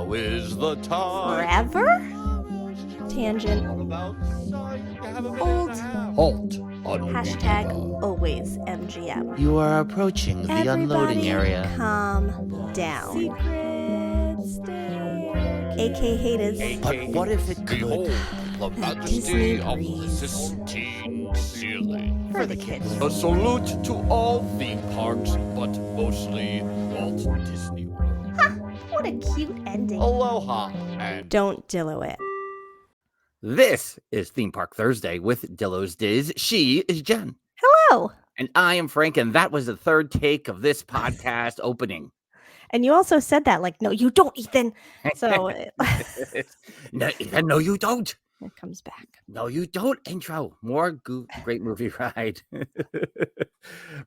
Now is the time. Forever? Tangent. Old. Halt. Hashtag always MGM. You are approaching the unloading area. Calm down. AK haters. But what if it could? Behold the majesty of the Sistine ceiling. For the kids. A salute to all theme parks, but mostly Walt Disney World. Ha! What a cute ending. Aloha and Don't Dillo it. This is Theme Park Thursday with Dillo's Diz. She is Jen. Hello. And I am Frank, and that was the third take of this podcast opening. And you also said that, like, no, you don't, Ethan. So No, Ethan, no, you don't. it comes back. No, you don't. Intro. More great movie ride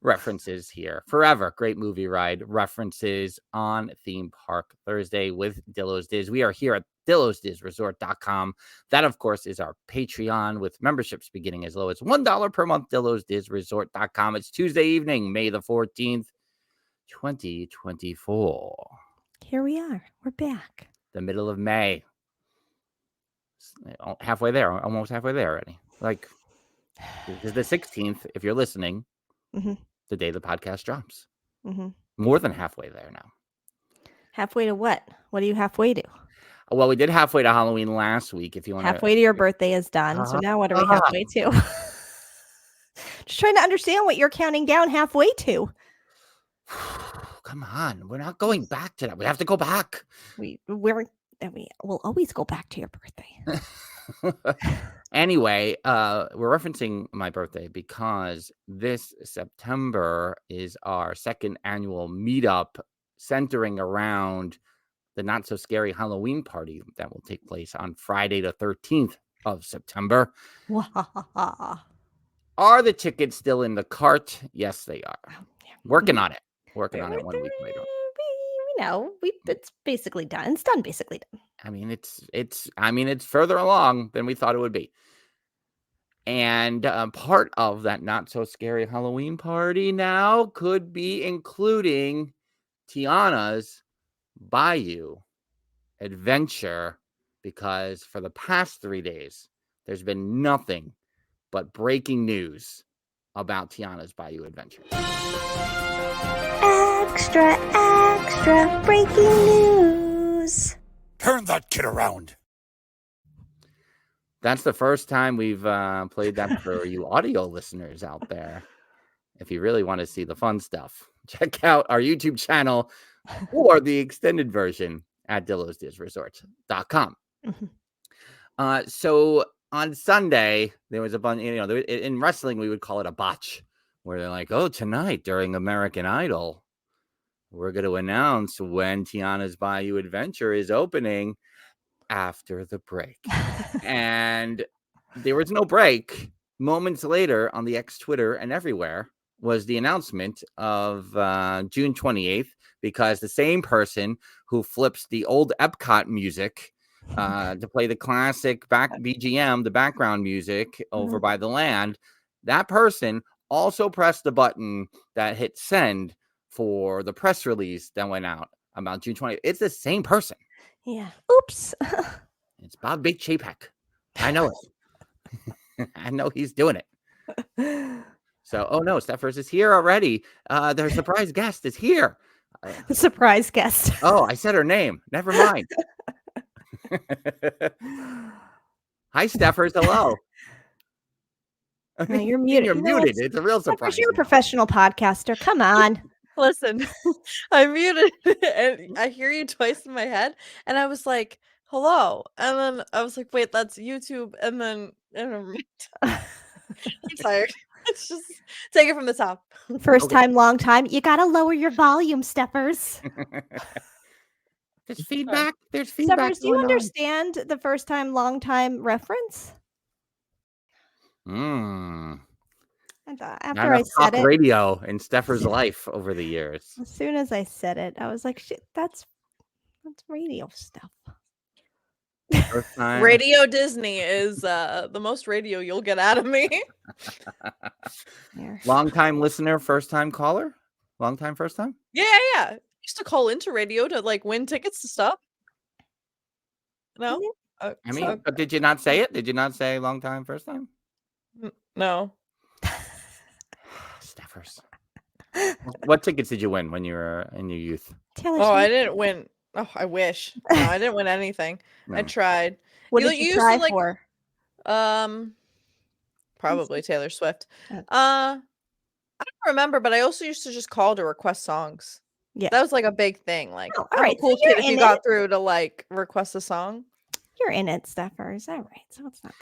references here. Forever great movie ride references on Theme Park Thursday with Dillo's Diz. We are here at DillosDizResort.com. That, of course, is our Patreon with memberships beginning as low as $1 per month. DillosDizResort.com. It's Tuesday evening, May the 14th, 2024. Here we are. We're back. The middle of May. Halfway there, almost halfway there already. Like, this is the 16th, if you're listening, the day the podcast drops. More than halfway there now. Halfway to what? What are you halfway to? Well, we did halfway to Halloween last week. If you want Halfway to your birthday is done. So now what are we halfway to? Just trying to understand what you're counting down halfway to. Come on, we're not going back to that. We have to go back. We'll always go back to your birthday. Anyway, we're referencing my birthday because this September is our second annual meetup centering around the Not So Scary Halloween party that will take place on Friday the 13th of September. Are the tickets still in the cart? Yes, they are. Working on it. Working on it 1 week later. We know. It's basically done. It's done basically done. I mean, it's further along than we thought it would be. And part of that Not So Scary Halloween party now could be including Tiana's Bayou adventure, because for the past 3 days, there's been nothing but breaking news about Tiana's Bayou adventure. Extra breaking news. turn that kid around. That's the first time we've played that for you audio listeners out there. If you really want to see the fun stuff, check out our YouTube channel or the extended version at DillosDizResort.com. So on Sunday, there was a bunch, in wrestling, we would call it a botch, where they're like, oh, tonight during American Idol, we're going to announce when Tiana's Bayou Adventure is opening after the break. And there was no break. Moments later on the X Twitter and everywhere was the announcement of June 28th, because the same person who flips the old Epcot music to play the classic BGM, the background music over by the land, that person also pressed the button that hit send for the press release that went out about June 20th. It's the same person. Yeah. Oops. It's Bob Big Chapek. I know it. I know he's doing it. So, oh no, Stephers is here already. Their surprise guest is here. The surprise guest. Oh, I said her name. Never mind. Hi, Stephers. Hello. No, you're muted. You're muted. It's a real surprise. You're a professional podcaster. Come on. Listen, I'm muted and I hear you twice in my head, and I was like, hello. And then I was like, wait, that's YouTube. And then I'm tired. It's just take it from the top. First time, long time. You got to lower your volume, Stephers. There's feedback. There's feedback. Stephers, do you understand the first time, long time reference? After I said it, radio in Stephers' life over the years. As soon as I said it, I was like, shit, that's radio stuff. First time. Radio Disney is the most radio you'll get out of me. Long time listener, first time caller? Long time, first time? Yeah. Used to call into radio to like win tickets to stuff. No. I mean, but did you not say it? Did you not say long time, first time? No. Stephers. What tickets did you win when you were in your youth? Taylor Oh, I Swift. didn't win. Oh, I wish. No, I didn't win anything. I No. tried. What You did you used to, try like- for? Probably Taylor Swift. Oh. I don't remember, but I also used to just call to request songs. Yeah. That was like a big thing. Like, Oh, all I'm right, a so cool you're kid if you in got it. through to like request a song. You're in it, Stephers. All right, so it's not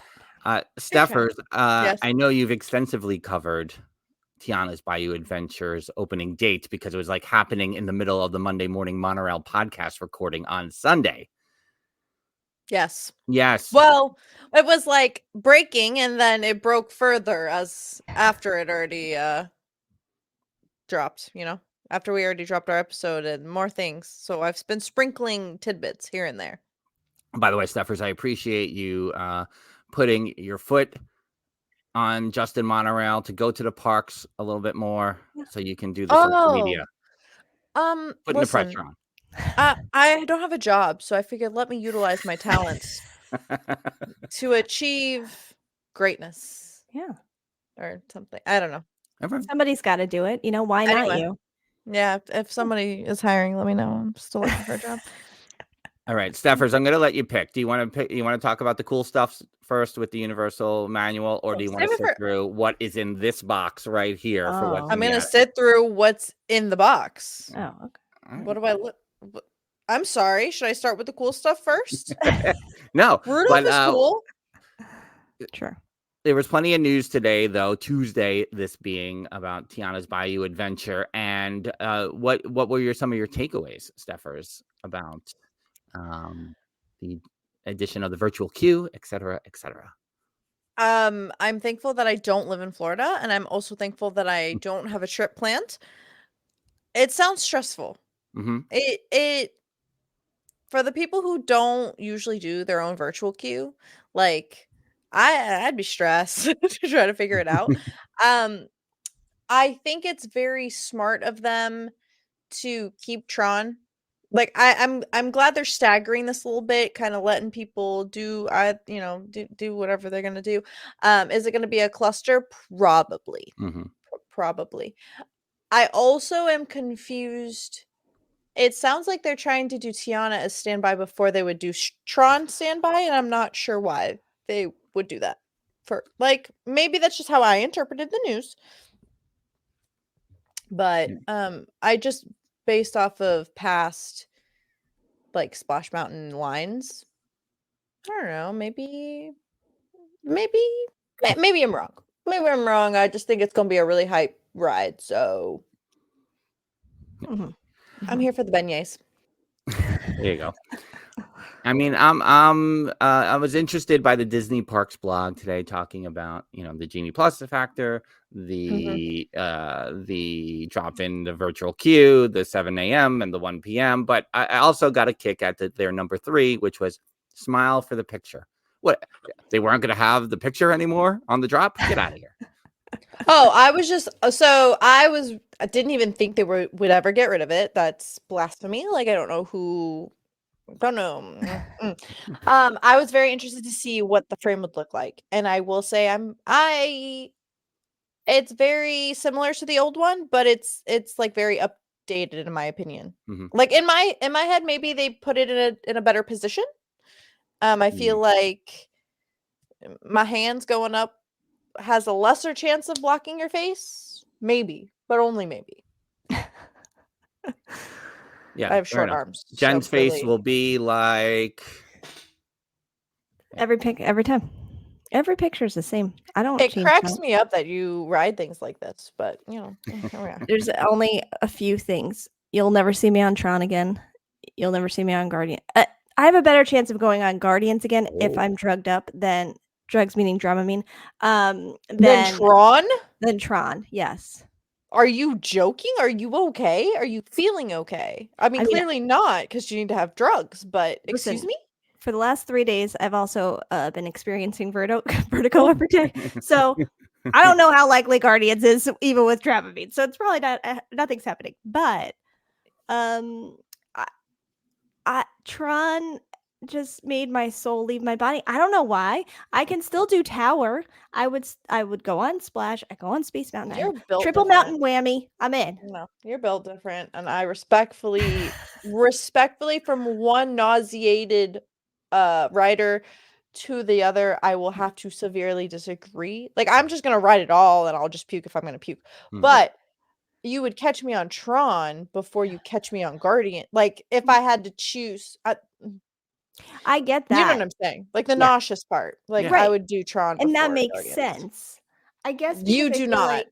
that. Stephers, Yes. I know you've extensively covered Tiana's Bayou Adventures opening date because it was like happening in the middle of the Monday Morning Monorail podcast recording on Sunday. Yes. Yes. Well, it was like breaking and then it broke further as after it already dropped, after we already dropped our episode and more things. So I've been sprinkling tidbits here and there. By the way, Stephers, I appreciate you putting your foot on Justin Monorail to go to the parks a little bit more so you can do the social media. Putting the Listen, pressure on. I don't have a job, so I figured let me utilize my talents to achieve greatness. Yeah. Or something. I don't know. Somebody's got to do it. Why not Anyway. you? Yeah, if somebody is hiring, let me know. I'm still looking for a job. All right, Stephers, I'm going to let you pick. Do you want to pick? You want to talk about the cool stuff first with the Universal Manual, or do you want to sit through what is in this box right here for what's I'm going to sit through what's in the box. Oh, okay. What do I look? I'm sorry. Should I start with the cool stuff first? No, Rudolph is cool. Sure. There was plenty of news today, though, Tuesday, this being about Tiana's Bayou Adventure. And what were some of your takeaways, Stephers, about the addition of the virtual queue, et cetera, et cetera? I'm thankful that I don't live in Florida, and I'm also thankful that I don't have a trip planned. It sounds stressful. Mm-hmm. It for the people who don't usually do their own virtual queue, like I'd be stressed to try to figure it out. I think it's very smart of them to keep Tron. Like I'm glad they're staggering this a little bit, kind of letting people do whatever they're gonna do. Is it gonna be a cluster? Probably. Mm-hmm. Probably. I also am confused. It sounds like they're trying to do Tiana as standby before they would do Tron standby, and I'm not sure why they would do that. Maybe that's just how I interpreted the news. But I just based off of past Splash Mountain lines, I don't know, maybe I'm wrong. Maybe I'm wrong. I just think it's gonna be a really hype ride, so I'm here for the beignets. There you go. I mean, I was interested by the Disney Parks blog today talking about, the Genie Plus factor, the drop in the virtual queue, the 7 a.m. and the 1 p.m. But I also got a kick at their number 3, which was smile for the picture. What? They weren't going to have the picture anymore on the drop? Get out of here. Oh, I didn't even think they would ever get rid of it. That's blasphemy. I don't know who. Don't know. I was very interested to see what the frame would look like, and I will say it's very similar to the old one, but it's very updated in my opinion. Mm-hmm. In my head, maybe they put it in a better position. I feel like my hands going up has a lesser chance of blocking your face, maybe, but only maybe. Yeah, I have short arms. Jen's face will be like every time. Every picture is the same. I don't. It cracks me up that you ride things like this, but here we are. There's only a few things. You'll never see me on Tron again. You'll never see me on Guardian. I have a better chance of going on Guardians again if I'm drugged up than drugs meaning Dramamine. Than Tron? Than Tron, yes. Are you joking? Are you okay? Are you feeling okay? I mean clearly not, because you need to have drugs, but excuse me? For the last 3 days, I've also been experiencing vertigo every day. So I don't know how likely Guardians is, even with Dramamine. So it's probably nothing's happening. But Tron just made my soul leave my body. I don't know why. I can still do tower. I would go on Splash. I go on Space Mountain. You're built Triple different. Mountain whammy. I'm in. No, you're built different, and I respectfully from one nauseated rider to the other, I will have to severely disagree. Like, I'm just gonna ride it all, and I'll just puke if I'm gonna puke. But you would catch me on Tron before you catch me on Guardian. Like, if I had to choose, I get you know that. what I'm saying? Like the nauseous part. Like, I Right. would do Tron, And that before makes Guardians. sense. I guess You because I do feel not. like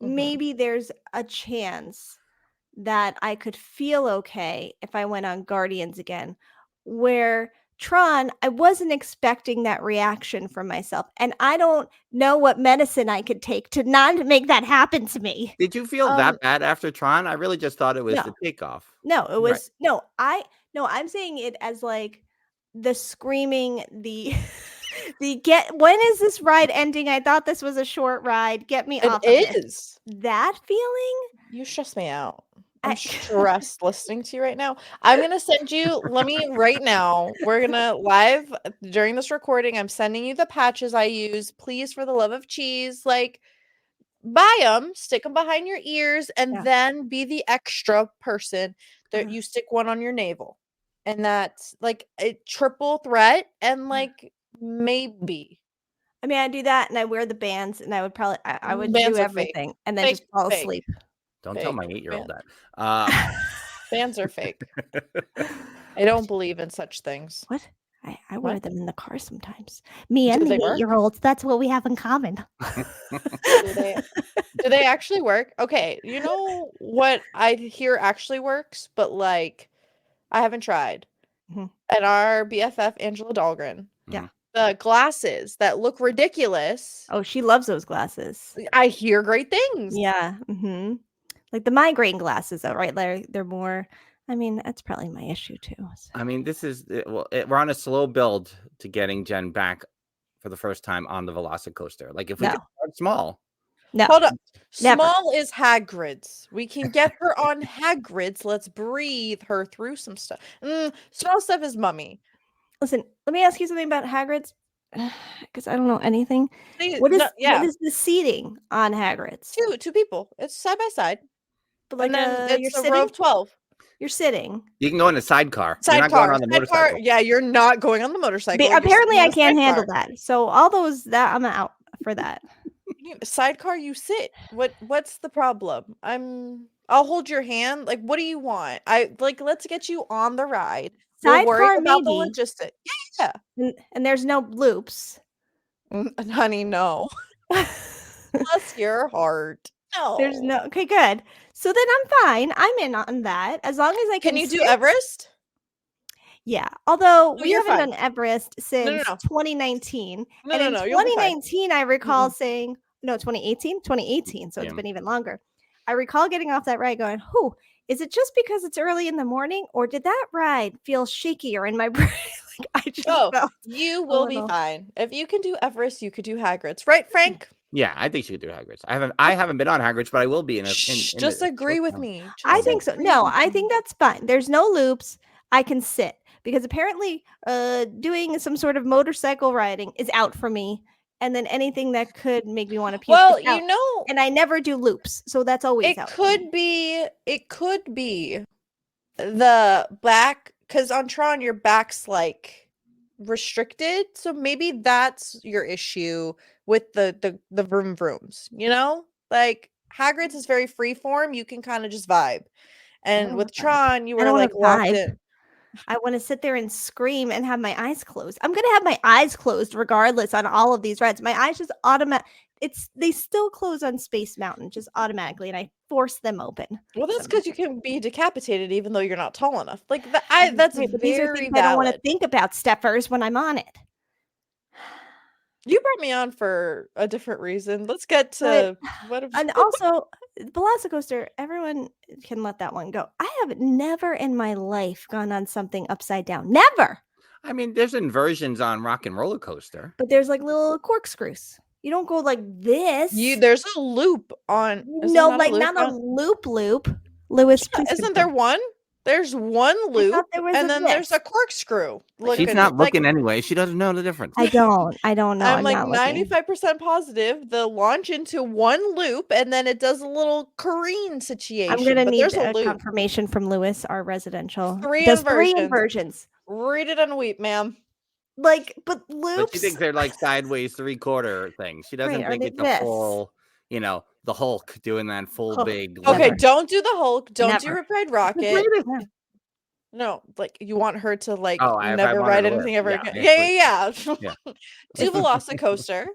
maybe there's a chance that I could feel okay if I went on Guardians again. Where Tron, I wasn't expecting that reaction from myself. And I don't know what medicine I could take to not make that happen to me. Did you feel that bad after Tron? I really just thought it was the takeoff. No, it was I'm saying it as like the screaming, the when is this ride ending? I thought this was a short ride. Get me off of It this. is. That feeling? You stress me out. I'm stressed listening to you right now. I'm gonna send you. Let me right now. We're gonna live during this recording. I'm sending you the patches I use. Please, for the love of cheese, like, buy them, stick them behind your ears, and then be the extra person that you stick one on your navel, and that's like a triple threat. And like, maybe. I mean, I do that, and I wear the bands, and I would probably I would Bands do are fake. everything, and then just fall Fake. asleep. Don't Fake. tell my 8-year-old that. Bands are fake. I don't believe in such things. What? I wear them in the car sometimes. Me and Do the they work? 8-year-olds. That's what we have in common. Do they actually work? Okay, you know what I hear actually works, but like, I haven't tried. And our BFF Angela Dahlgren, the glasses that look ridiculous. Oh, she loves those glasses. I hear great things. Yeah. Like the migraine glasses, though, right? They're more. I mean, that's probably my issue too. So. I mean, we're on a slow build to getting Jen back for the first time on the Velocicoaster. Like, if we could start small. No. Hold up. Never. Small is Hagrid's. We can get her on Hagrid's. Let's breathe her through some stuff. Small stuff is Mummy. Listen, let me ask you something about Hagrid's, because I don't know anything. What is the seating on Hagrid's? Two people. It's side by side. But like, and then it's you're a row of 12. You're sitting. You can go in a sidecar. You're not Sidecar. going on the motorcycle. Yeah, you're not going on the motorcycle. Apparently, I can't handle that. So all those I'm out for that. Sidecar, you sit. What's the problem? I'll hold your hand. Like, what do you want? Let's get you on the ride. We'll worry about the logistics. Yeah. And there's no loops. Honey, no. Bless your heart. No. There's no. Okay, good. So then I'm fine. I'm in on that as long as I can. Can you do Everest? Yeah. Although we you're haven't done Everest since 2019. No, and in no, 2019, I recall saying, no, 2018. 2018. So it's been even longer. I recall getting off that ride going, "Who is it? Just because it's early in the morning, or did that ride feel shakier in my brain?" I just felt you will be fine if you can do Everest. You could do Hagrid's, right, Frank? Yeah, I think she could do Hagrid's. I haven't been on Hagrid's, but I will be. Just agree with me. I think so. No, I think that's fine. There's no loops. I can sit because apparently, doing some sort of motorcycle riding is out for me. And then anything that could make me want to puke. Well, and I never do loops, so that's always out. It could be the back, because on Tron your back's like restricted, so maybe that's your issue with the vroom vrooms. Like Hagrid's is very freeform. You can kind of just vibe, and with Tron you were like locked in. I want to sit there and scream and have my eyes closed. I'm going to have my eyes closed regardless on all of these rides. My eyes just they still close on Space Mountain just automatically, and I force them open. Well, that's because you can be decapitated even though you're not tall enough. Like that's very these are things I don't want to think about, Stephers, when I'm on it. You brought me on for a different reason. Let's get to and also Velocicoaster. Everyone can let that one go. I have never in my life gone on something upside down. Never. I mean, there's inversions on Rock and Roller Coaster, but there's like little corkscrews. You don't go like this. There's a loop on. No, like not a loop. Lewis, isn't there one? There's one I loop, thought there was and a then there's a disc. corkscrew. She's not looking anyway. She doesn't know the difference. I don't know. I'm like not looking. 95% positive the launch into one loop, and then it does a little careen situation. I'm gonna but need there's a a loop. confirmation from Lewis, our residential. Three There's 3 inversions. inversions. Read it and weep, ma'am. Like, but But loops. she thinks they're like sideways 3/4 things. She doesn't Right, or think they it's a this. full, the Hulk doing that full Oh, big. never. Okay, don't do the Hulk. Don't do Never. Riptide Rocket. No. No, like you want her to like Oh, if I never wanted ride to anything live, ever yeah, again. yes, Yeah. Yeah. Do Velocicoaster.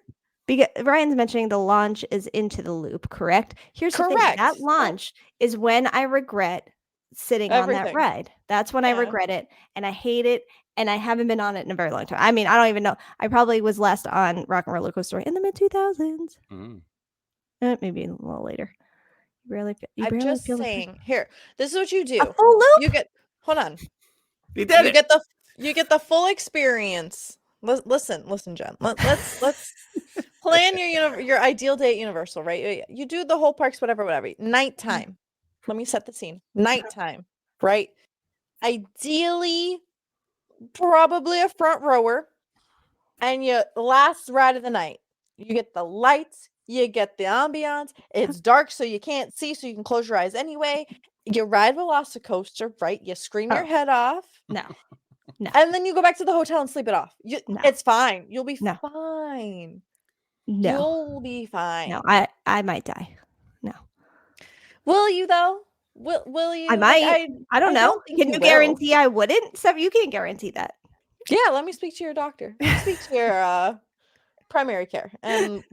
Because Ryan's mentioning the launch is into the loop, correct? Here's the thing. Correct. That launch is when I regret sitting on that Everything. ride. That's when I Yeah. regret it, and I hate it, and I haven't been on it in a very long time. I mean, I don't even know. I probably was last on Rock and Roller Coaster in the mid 2000s. Maybe a little later. You I'm barely just feel the saying. Here, this is what you do. a full loop. You get. Hold on. You did You it. get the full experience. Listen, Jen. Let's plan your ideal day at Universal, right? You do the whole parks, whatever. Nighttime. Let me set the scene. Nighttime, right? Ideally, probably a front rower, and you last ride of the night. You get the lights. You get the ambiance. It's dark, so you can't see, so you can close your eyes anyway. You ride Velocicoaster, right? You scream your head off. No. And then you go back to the hotel and sleep it off. No. It's fine. You'll be No. fine. No. You'll be fine. No. I might die. No. Will you though? Will you? I might. I don't know. think Can you will. guarantee I wouldn't? So you can't guarantee that. Yeah, let me speak to your doctor. Speak to your primary care, and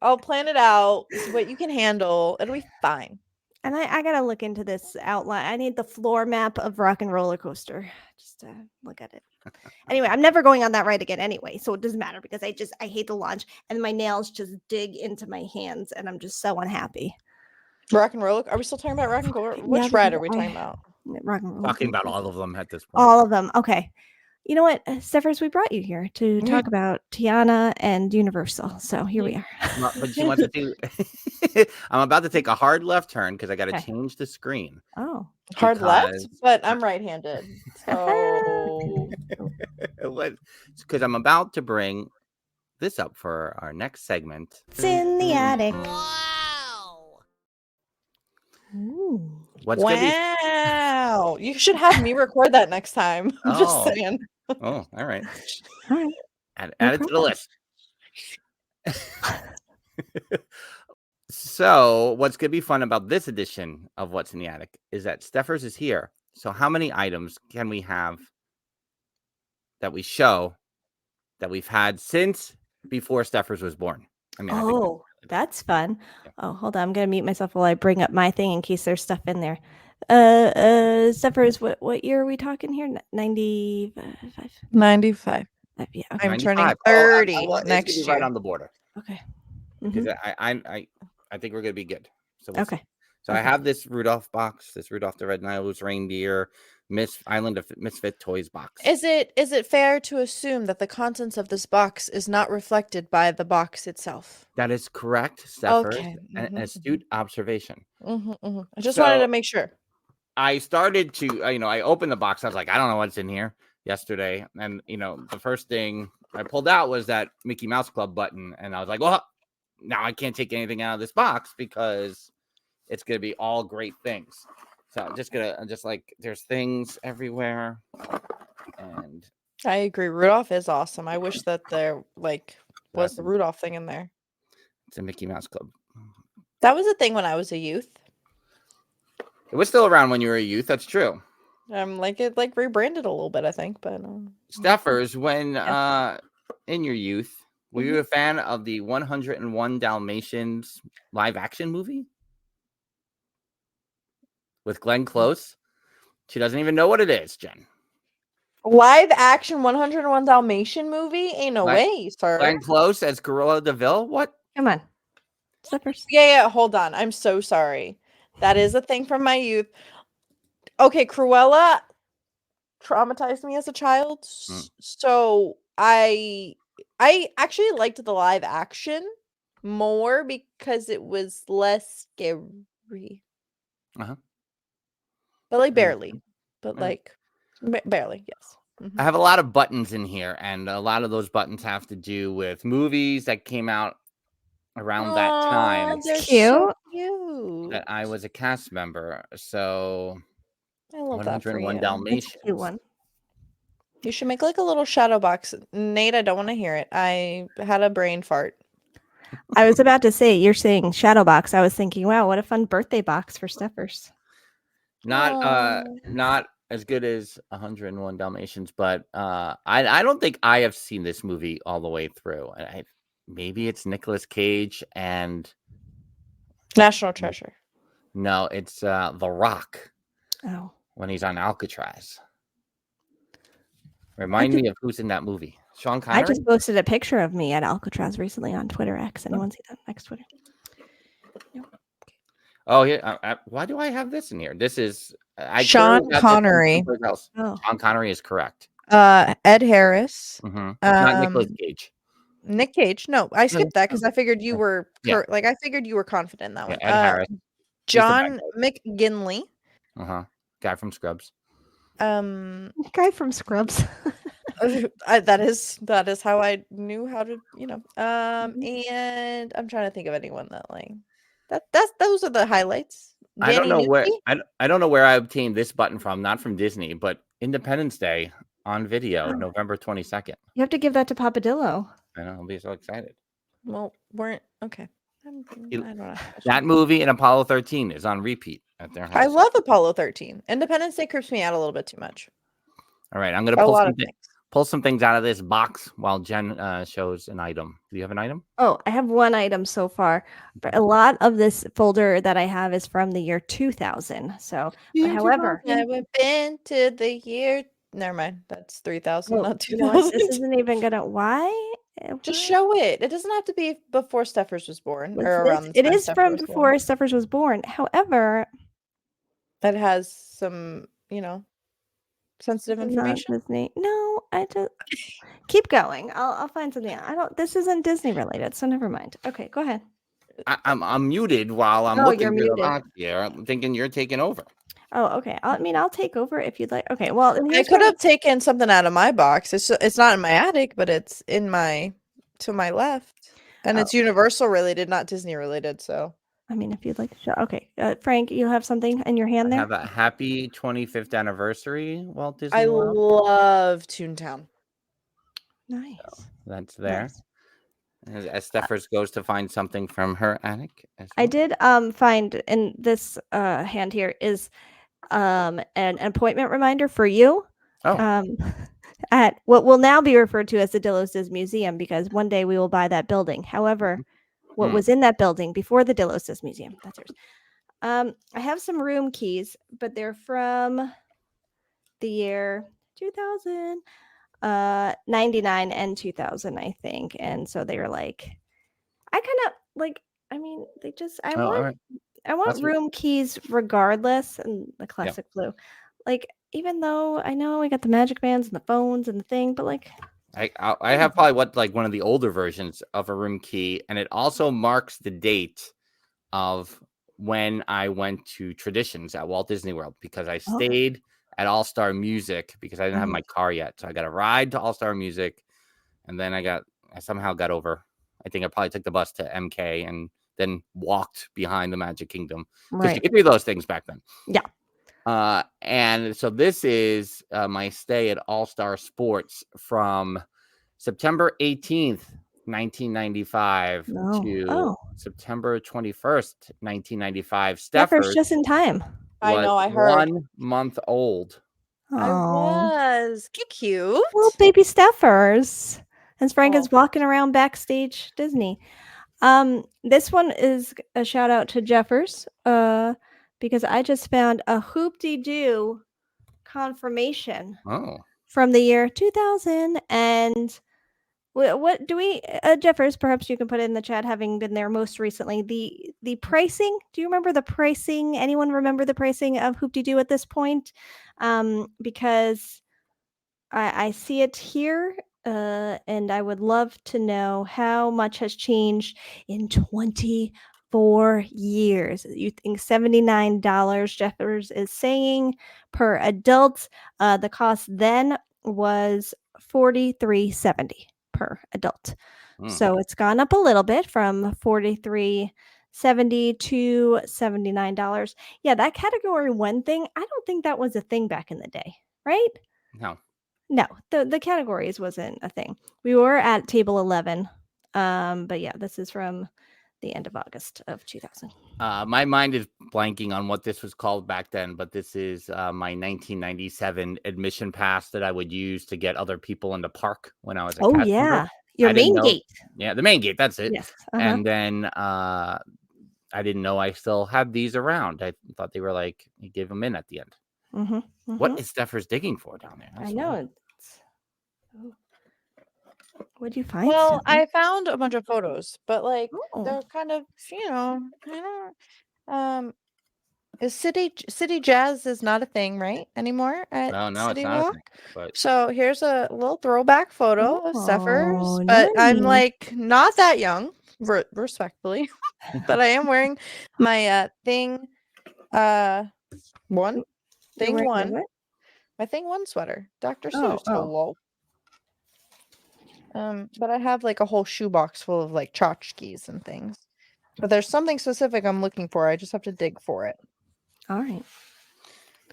I'll plan it out. See what you can handle. It'll be fine. And I gotta look into this outline. I need the floor map of Rock and Roller Coaster just to look at it. Anyway, I'm never going on that ride again anyway, so it doesn't matter because I hate the launch and my nails just dig into my hands and I'm just so unhappy. Rock and Roller. Are we still talking about Rock and Roller? Which ride are we talking about? Rock and Roller. Talking about all of them at this point. All of them. Okay. You know what, Stephers, we brought you here to talk about Tiana and Universal. So here we are. But you want to do? I'm about to take a hard left turn because I got to change the screen. Oh, hard left, but I'm right-handed, so because I'm about to bring this up for our next segment. It's in the attic. Wow. Ooh. What's gonna be? Wow, you should have me record that next time. I'm just Oh. saying. Oh, all right. All right. Add No it to the list. So, what's going to be fun about this edition of What's in the Attic is that Stephers is here. So, how many items can we have that we show that we've had since before Stephers was born? I mean, Oh, that's fun. Yeah. Oh, hold on. I'm gonna mute myself while I bring up my thing in case there's stuff in there. Stephers, what year are we talking here? 95? 95. Yeah. I'm 95. turning Oh, 30 it's gonna next be year. right on the border. Okay. Because Mhm. I think we're going to be good. So we'll see. Okay. So I Okay. have this Rudolph box, this Rudolph the Red-Nosed Reindeer, Island of Misfit Toys box. Is it fair to assume that the contents of this box is not reflected by the box itself? That is correct, Stephers. Okay. An astute observation. I just wanted to make sure. I started to, I opened the box. I was like, I don't know what's in here yesterday. And, the first thing I pulled out was that Mickey Mouse Club button. And I was like, well, now I can't take anything out of this box because it's going to be all great things. So I'm just like, there's things everywhere. And I agree. Rudolph is awesome. I wish that there was the Rudolph thing in there. it's a Mickey Mouse Club. That was a thing when I was a youth. It was still around when you were a youth. That's true. It rebranded a little bit, I think, but Stephers, when in your youth, were you a fan of the 101 Dalmatians live action movie with Glenn Close? She doesn't even know what it is, Jen. live action 101 Dalmatian movie? Ain't no way, sir. Glenn Close as Gorilla DeVille? What? Come on. Stephers. Yeah, hold on. I'm so sorry. That is a thing from my youth. Okay, Cruella traumatized me as a child. So I actually liked the live action more because it was less scary. Uh-huh. But barely. but Mm. like barely. Yes. Mhm. I have a lot of buttons in here, and a lot of those buttons have to do with movies that came out around that time Aw, they're Cute. so cute. that I was a cast member. So I love that for 101 you. That's a Dalmatians. cute one. You should make like a little shadow box. Nate, I don't want to hear it. I had a brain fart. I was about to say, you're saying shadow box. I was thinking, wow, what a fun birthday box for Stephers. Not as good as 101 Dalmatians, but I don't think I have seen this movie all the way through. Maybe it's Nicolas Cage and National Treasure. no, it's The Rock Oh, when he's on Alcatraz. Remind me of who's in that movie. Sean Connery? I just posted a picture of me at Alcatraz recently on Twitter X. Anyone see that? X Twitter. Oh, yeah. Why do I have this in here? This is Sean Connery. Else. Oh, Sean Connery is correct. Ed Harris. Not Nicolas Cage. Nick Cage. No, I skipped that because I figured you were Yeah. I figured you were confident in that one. Ed Harris. John McGinley. Guy from Scrubs. guy from Scrubs. That is how I knew how to, and I'm trying to think of anyone that those are the highlights. I don't know Danny where Nucci? I don't know where I obtained this button from, not from Disney, but Independence Day on video, Oh. November 22nd. You have to give that to Papa Dillo. I know, I'll be so excited. Well, okay. I don't know. That movie and Apollo 13 is on repeat at their house. I love Apollo 13. Independence Day creeps me out a little bit too much. All right, I'm gonna pull some things out of this box while Jen shows an item. Do you have an item? Oh, I have one item so far, but a lot of this folder that I have is from the year 2000. So, but however, Never been to the year. Never mind. That's 3000, well, not you know what? 2000. This isn't even gonna. Why? Just show it. It doesn't have to be before Stephers was born or around the It time is Stephers from was before born. Stephers was born. However, That has some, sensitive not information. Disney. No, I just keep going. I'll find something. I don't. This isn't Disney related, so never mind. Okay, go ahead. I'm muted while I'm Oh, looking you're through the muted. box here. I'm thinking you're taking over. Oh, okay. I'll take over if you'd like. Okay. Well, I could have taken something out of my box. It's not in my attic, but it's in to my left, and it's Universal related, not Disney related. So, I mean, if you'd like to show. Okay, Frank, you have something in your hand I there. have a happy 25th anniversary, Walt Disney I World. love Toontown. Nice. So that's there. Nice. As Stephers goes to find something from her attic. I did find in this hand here is an appointment reminder for you. Oh. At what will now be referred to as the Dillo's Museum, because one day we will buy that building. However, what was in that building before the Dillo's Museum? That's yours. I have some room keys, but they're from the year 2000, 99 and 2000, I think. And so they were like, I kind of like. I mean, they just. I want room keys regardless, and the classic blue. Like, even though I know we got the magic bands and the phones and the thing, but like, I have probably one of the older versions of a room key, and it also marks the date of when I went to Traditions at Walt Disney World, because I stayed at All Star Music because I didn't have my car yet, so I got a ride to All Star Music, and then I somehow got over. I think I probably took the bus to MK and then walked behind the Magic Kingdom, because you could do those things back then. Yeah. And so this is my stay at All Star Sports from September 18th, 1995 to September 21st, 1995. Stephers just in time. I know, I heard. 1 month old. I was. Cute. Little baby Stephers. As Frank is walking around backstage Disney. This one is a shout out to Jeffers, because I just found a hoop-de-doo confirmation from the year 2000. And what do we, Jeffers, perhaps you can put it in the chat, having been there most recently, the pricing. Do you remember the pricing? Anyone remember the pricing of hoop-de-doo at this point? Because I see it here. And I would love to know how much has changed in 25 4 years. You think $79, Stephers is saying, per adult. The cost then was $43.70 per adult. So it's gone up a little bit from $43.70 to $79. Yeah, that category 1 thing, I don't think that was a thing back in the day, right? No. No, the categories wasn't a thing. We were at table 11. But yeah, this is from the end of August of 2000. My mind is blanking on what this was called back then, but this is my 1997 admission pass that I would use to get other people in the park when I was a cast member. Yeah. Your I didn't main know- gate. Yeah, the main gate. That's it. Yes. And then I didn't know I still had these around. I thought they were like, you give them in at the end. What is Stephers digging for down there? I know. What'd you find? Well, Stephanie? I found a bunch of photos, but like Oh. they're kind of, is city jazz is not a thing, right, anymore at Oh, no, it's City not a Walk. thing, but So here's a little throwback photo of Stephers, Oh, but I'm nice. like not that young, respectfully, but I am wearing my thing You're one, wearing the what? my thing one sweater, Dr. Oh, Seuss. oh. Hello. But I have like a whole shoebox full of like tchotchkes and things. But there's something specific I'm looking for. I just have to dig for it. All right.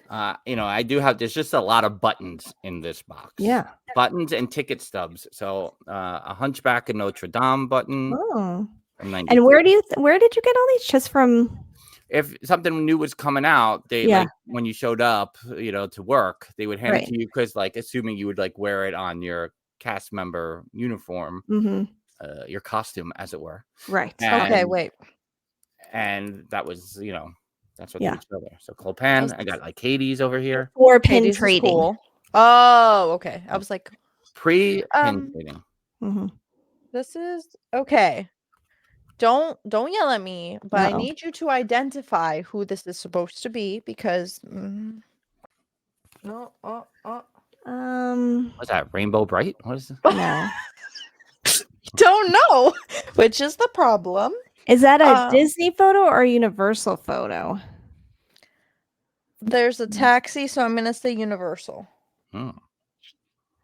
I do have. There's just a lot of buttons in this box. Yeah. Buttons and ticket stubs. So a Hunchback of Notre Dame button. Oh. From And 93. where did you get all these? Just from? If something new was coming out, they Yeah. like when you showed up, to work, they would hand Right. it to you because, like, assuming you would like wear it on your cast member uniform, your costume, as it were. Right. And, Okay, wait. And that was, that's what Yeah. they would show there. So Clopan, I got like Katie's over here. 4-pin Katie's is trading. cool. Oh, okay. I was like, Pre-pin trading. this is okay. Don't yell at me, but I need you to identify who this is supposed to be because What's that? Rainbow Bright? What is this? No. don't know, which is the problem. Is that a Disney photo or a Universal photo? There's a taxi, so I'm gonna say Universal. Hmm.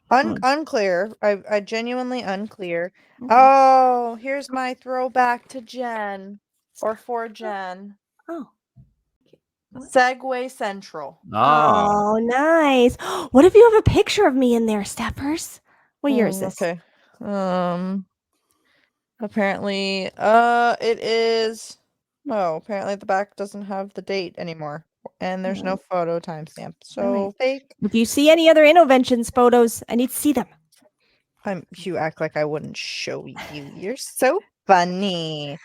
Unclear. I genuinely unclear. Oh, here's my throwback to Jen or for Jen. Oh. Segway Central. Oh, Oh, nice. What if you have a picture of me in there, Stephers? What year is this? Okay. Apparently, it is. Oh, apparently the back doesn't have the date anymore, and there's no photo timestamp. So fake. If you see any other Innoventions photos, I need to see them. You act like I wouldn't show you. You're so funny.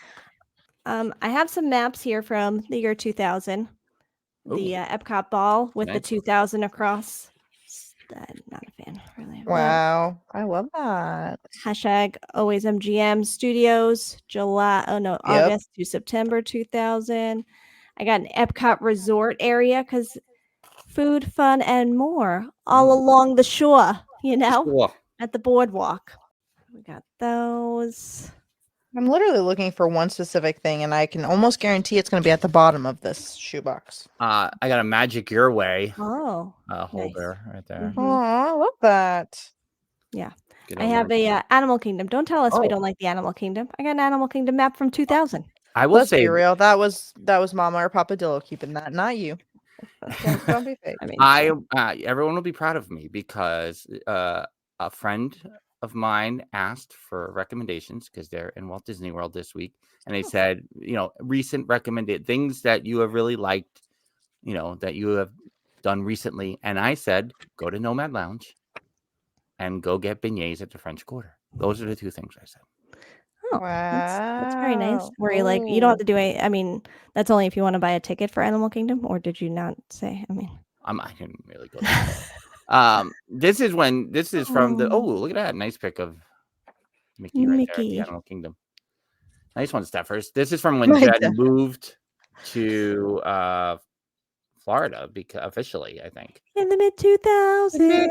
I have some maps here from the year 2000. The Epcot ball with the 2000 across. I'm not a fan, really. Wow, I love that. Hashtag always MGM Studios, August to September 2000. I got an Epcot resort area because food, fun, and more all along the shore, at the boardwalk. We got those. I'm literally looking for one specific thing, and I can almost guarantee it's going to be at the bottom of this shoebox. I got a Magic Your Way nice. holder right there. Oh, I love that. Yeah. I have a Animal Kingdom. Don't tell us we don't like the Animal Kingdom. I got an Animal Kingdom map from 2000. I will Let's say, be real. That was Mama or Papa Dillo keeping that, not you. Don't be fake. I mean, everyone will be proud of me because a friend of mine asked for recommendations because they're in Walt Disney World this week, and they said, recent recommended things that you have really liked, that you have done recently, and I said, go to Nomad Lounge and go get beignets at the French Quarter. Those are the two things I said. Oh, that's very nice. Where you like, you don't have to do that's only if you want to buy a ticket for Animal Kingdom, or did you not say? I didn't really go there. This is from the look at that nice pic of Mickey right there at the Animal Kingdom. Nice one, Stephers. This is from when Jen moved to Florida officially, I think. In the mid 2000s.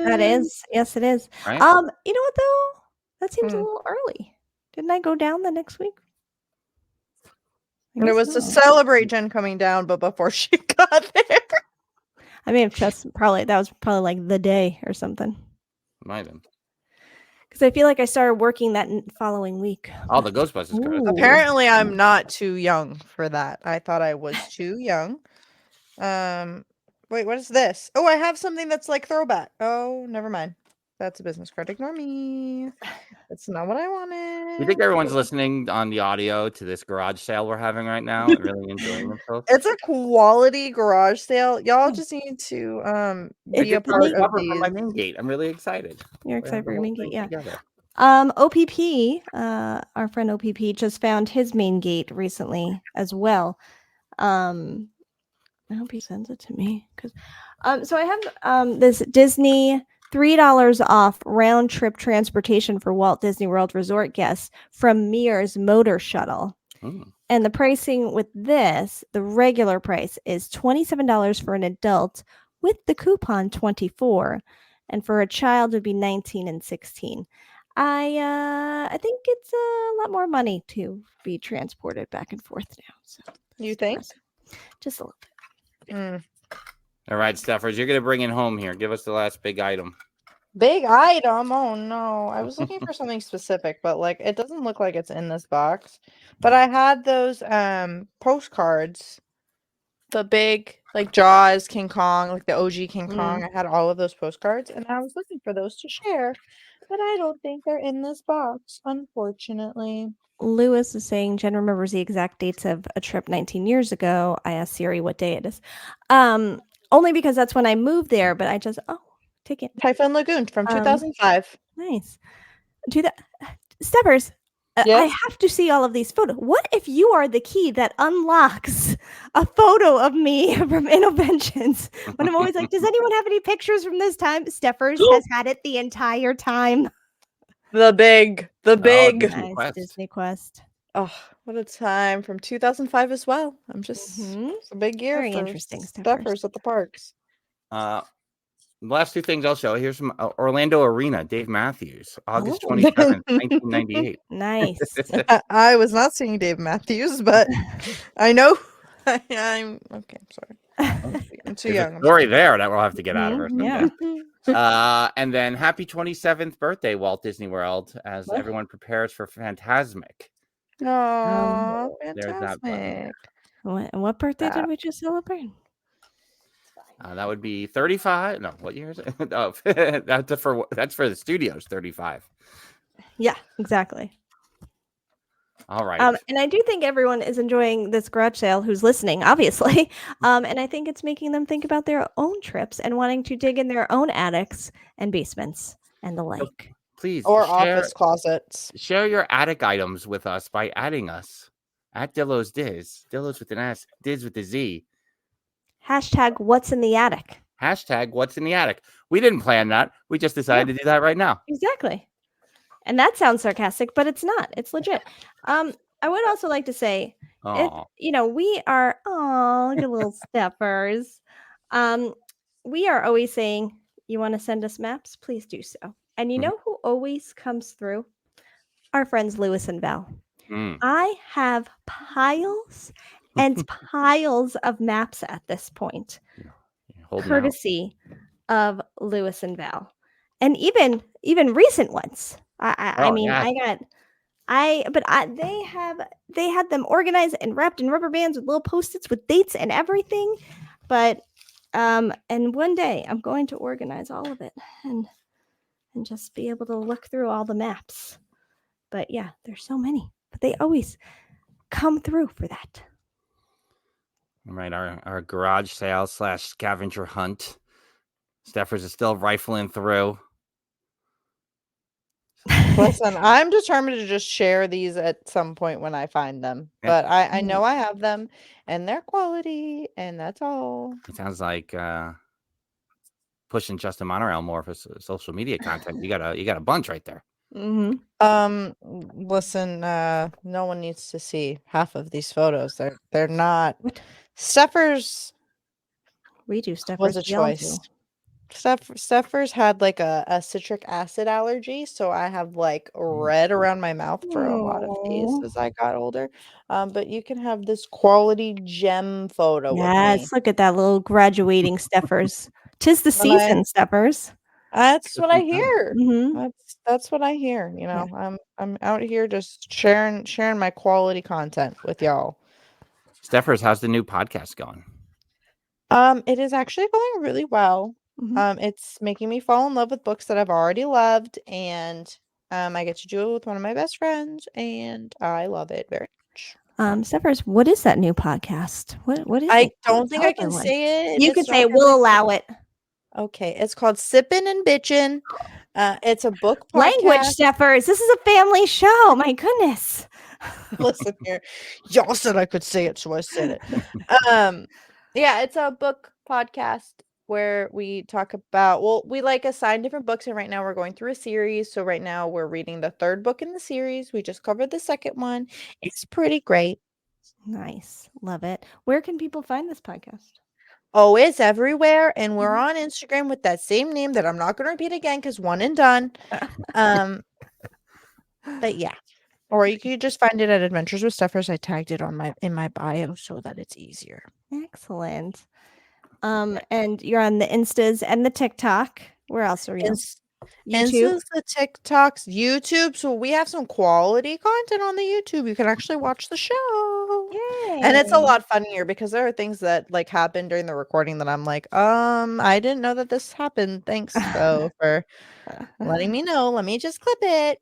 That is. Yes, it is. Right? You know what though? That seems a little early. Didn't I go down the next week? And it was to celebrate Jen coming down, but before she got there. I mean, that was probably like the day or something. Might have. Because I feel like I started working that following week. Oh, the Ghostbusters credit. Ooh. Apparently, I'm not too young for that. I thought I was too young. Wait, what is this? Oh, I have something that's like throwback. Oh, never mind. That's a business card. Ignore me. That's not what I wanted. You think everyone's listening on the audio to this garage sale we're having right now and really enjoying themselves? It's a quality garage sale. Y'all just need to be a part of Cover these. for my main gate. I'm really excited. You're excited for your main gate, yeah. Together. OPP, our friend OPP just found his main gate recently as well. I hope he sends it to me because so I have this Disney $3 off round trip transportation for Walt Disney World Resort guests from Mears Motor Shuttle. And the pricing with this, the regular price is $27 for an adult with the coupon $24, and for a child would be $19 and $16. I think it's a lot more money to be transported back and forth now. So you think? Just a little bit. All right, Stephers, you're gonna bring it home here. Give us the last big item. Big item? Oh no! I was looking for something specific, but like it doesn't look like it's in this box. But I had those postcards, the big like Jaws, King Kong, like the OG King Kong. I had all of those postcards, and I was looking for those to share, but I don't think they're in this box, unfortunately. Lewis is saying Jen remembers the exact dates of a trip 19 years ago. I asked Siri what day it is. Only because that's when I moved there, but I just ticket. Typhoon Lagoon from 2005. Nice. Stephers, Yes? I have to see all of these photos. What if you are the key that unlocks a photo of me from Innoventions? When I'm always like, does anyone have any pictures from this time? Stephers has had it the entire time. The big. Nice Quest. Disney Quest. Oh, what a time from 2005 as well. I'm just it's a big year Very for interesting Stephers at the parks. Last two things I'll show. Here's some Orlando Arena, Dave Matthews, August 27th, 1998. Nice. I was not seeing Dave Matthews, but I know I'm okay. I'm sorry. I'm too There's young. a story there that we'll have to get out of her someday. Yeah. And then happy 27th birthday, Walt Disney World, as everyone prepares for Fantasmic. Oh, There's that fantastic. What birthday did we just celebrate? That would be 35. No, what year is it? Oh, that's for the studios, 35. Yeah, exactly. All right. And I do think everyone is enjoying this garage sale who's listening, obviously. And I think it's making them think about their own trips and wanting to dig in their own attics and basements and the like. Please. Or office closets. Share your attic items with us by adding us at Dillo's Diz. Dillo's with an S, Diz with a Z. Hashtag what's in the attic. Hashtag what's in the attic. We didn't plan that. We just decided to do that right now. Exactly. And that sounds sarcastic, but it's not. It's legit. I would also like to say, we are, look at little Stephers. We are always saying, you want to send us maps? Please do so. And you know who always comes through? Our friends Lewis and Val. I have piles and piles of maps at this point, courtesy of Lewis and Val, and even recent ones. They had them organized and wrapped in rubber bands with little Post-its with dates and everything. But and one day I'm going to organize all of it and just be able to look through all the maps. But yeah, there's so many, but they always come through for that. All right, our garage sale / scavenger hunt. Stephers is still rifling through. Listen, I'm determined to just share these at some point when I find them. Yeah. But I know I have them and they're quality, and that's all. It sounds like pushing Justin Monorail more for social media content. You got a bunch right there. Listen, no one needs to see half of these photos. They're not. Stephers We do Stephers. was a choice. Stephers had like a citric acid allergy, so I have like red around my mouth for a lot of days Aw. as I got older. But you can have this quality gem photo of me. Yes, look at that little graduating Stephers. 'Tis the When I season, Stephers. That's what I Good to know. hear. Mhm. That's what I hear. You Yeah. know, I'm out here just sharing my quality content with y'all. Stephers, how's the new podcast going? It is actually going really well. Mhm. It's making me fall in love with books that I've already loved, and I get to do it with one of my best friends, and I love it very much. Stephers, what is that new podcast? What is I it? don't think Tell I can everyone. say it. You can It's say not it. We'll really allow it. okay. It's called Sippin' and Bitchin'. It's a book Language, podcast. Stephers. This is a family show. My goodness. Listen here. Y'all said I could say it, so I said it. Yeah, it's a book podcast where we talk about, well, we like assign different books, and right now we're going through a series. So right now we're reading the third book in the series. We just covered the second one. It's pretty great. Nice. Love it. Where can people find this podcast? Oh, it's everywhere, and we're on Instagram with that same name that I'm not going to repeat again because one and done. But yeah. Or you could just find it at Adventures with Stephers. I tagged it on in my bio so that it's easier. Excellent. And you're on the Instas and the TikTok. Where else are you? YouTube. Instas, the TikToks, YouTube. So we have some quality content on the YouTube. You can actually watch the show. Yay. And it's a lot funnier because there are things that like happen during the recording that I'm like, I didn't know that this happened. Thanks though for letting me know. Let me just clip it.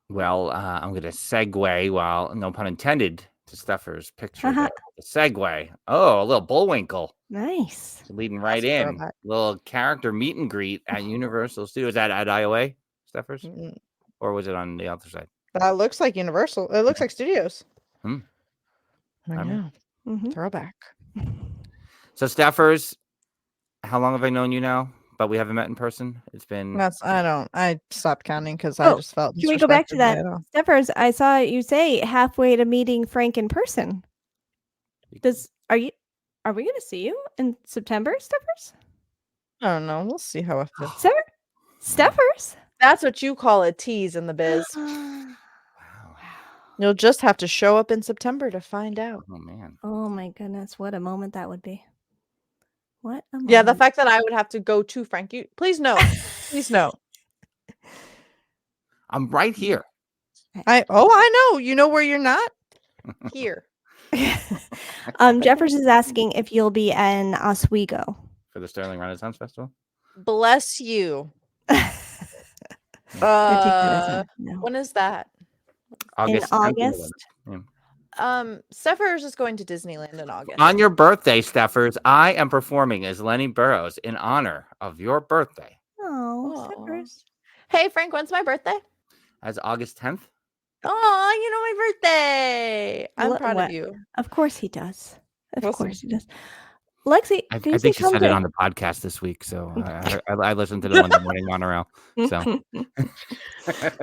Well, I'm going to segue, while no pun intended, to Stephers' picture. There. The segue. Oh, a little Bullwinkle. Nice. Leading right That's a in. throwback. Little character meet and greet at Universal Studios. Was that at IOA, Stephers? Or was it on the other side? That looks like Universal. It looks like Studios. Hmm. I know. Throwback. So, Stephers, how long have I known you now? But we haven't met in person. It's been. I stopped counting because I just felt. Can we go back to that? disrespected by it all. Stephers, I saw you say halfway to meeting Frank in person. Are we gonna see you in September, Stephers? I don't know. We'll see how it feels. Stephers? That's what you call a tease in the biz. Wow. You'll just have to show up in September to find out. Oh man. Oh my goodness, what a moment that would be. What a moment. Yeah, the fact that I would have to go to Frank. Please no. Please no. I'm right here. I know. You know where you're not? Here. Jeffers is asking if you'll be in Oswego. For the Sterling Renaissance Festival? Bless you. No. When is that? August. In 10th and August. 11th. Stephers is going to Disneyland in August. On your birthday, Stephers, I am performing as Lenny Burrows in honor of your birthday. Oh, Stephers. Hey, Frank, when's my birthday? As August 10th? Oh, you know my birthday. I'm proud What? of you. Of course he does. Of Listen. course he does. Lexi, I did you think she come said to it on the podcast this week, so I listened to the Monday morning monorail. So